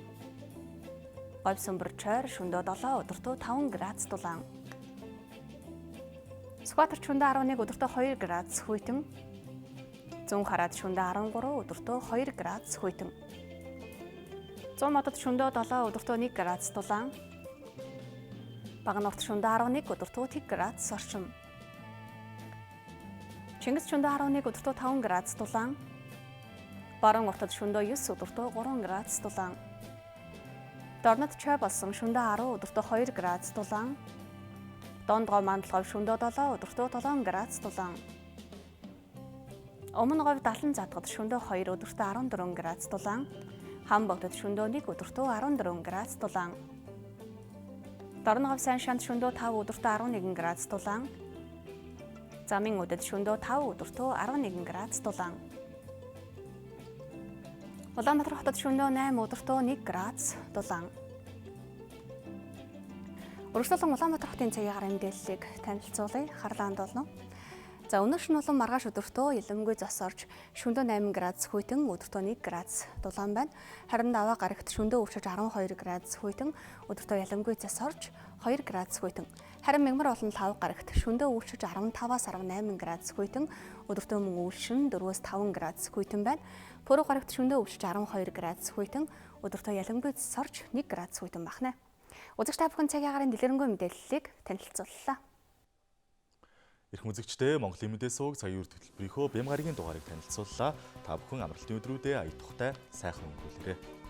Speaker 5: Говь сөмбөр чойр шөнөдөө 7, өдөртөө 5 градус дулаан. Сүхбаатар шөнөдөө 11, өдөртөө 2 градус хүйтэн. Зүүн хараад шөнөдөө 13, өдөртөө 2 градус хүйтэн. Зүүн модод шөнөдөө 7, өдөртөө 1 градус дулаан. Багнуурт шөнөдөө 11, өдөртөө 1 градус орчим. Чингис шөнөдөө 11, өдөртөө 5 градус дулаан. Баруун уртад шөнөдөө 9, өдөртөө 3 градус дулаан. Дорнод чой болсон шөнөдөө 10, өдөртөө 2 градус дулаан. Дондгоо мандалгов шөнөдөө 7, өдөртөө 7 градус дулаан. Өмнө говь далан задгад шөнөдөө 2, өдөртөө 14 градус дулаан. Хам богдод шөнөдөө 1, өдөртөө 14 градус дулаан. Дорногов сайн шанд шөнөдөө 5, өдөртөө 11 градус дулаан. Замын үдэд шөнөдөө 5, өдөртөө 11 градус дулаан. Улаанбаатар хотод шөнөдөө 8, өдөртөө 1 градус дулаан. Урагшлан Улаанбаатар хотын цагийн агаар мэдээллийг танилцуулъя. Харлаанд болно. За өнөөдөр нь болон маргааш өдөртөө ялимгүй засорж шөнөдөө 8 градус хүйтэн, өдөртөө 1 градус дулаан байна. Харин даваа гарагт шөнөдөө өвчөж 12 градус хүйтэн, өдөртөө ялимгүй засорж 2 градус хүйтэн. Харин мягмар болон лав гарагт шөнөдөө өвчөж 15-аас 18 градус хүйтэн, өдөртөө мөн өвшин 4-өөс 5 градус хүйтэн байна. Пүрэв гарагт шөнөдөө өвчөж 12 градус хүйтэн, өдөртөө ялимгүй засорж 1 градус хүйтэн байна. Үзэгч та бүхэн цагийн агаарын дэлгэрэнгүй мэдээллийг танилцууллаа.
Speaker 1: Ирэх үзэгчдээ Монголын мэдээ сууг цагийн үр хөтөлбөрийнхөө бям гарагийн дугаарыг танилцууллаа. Та бүхэн амралтын өдрүүдэд ая тухтай сайхан өнгөрүүлээрэй.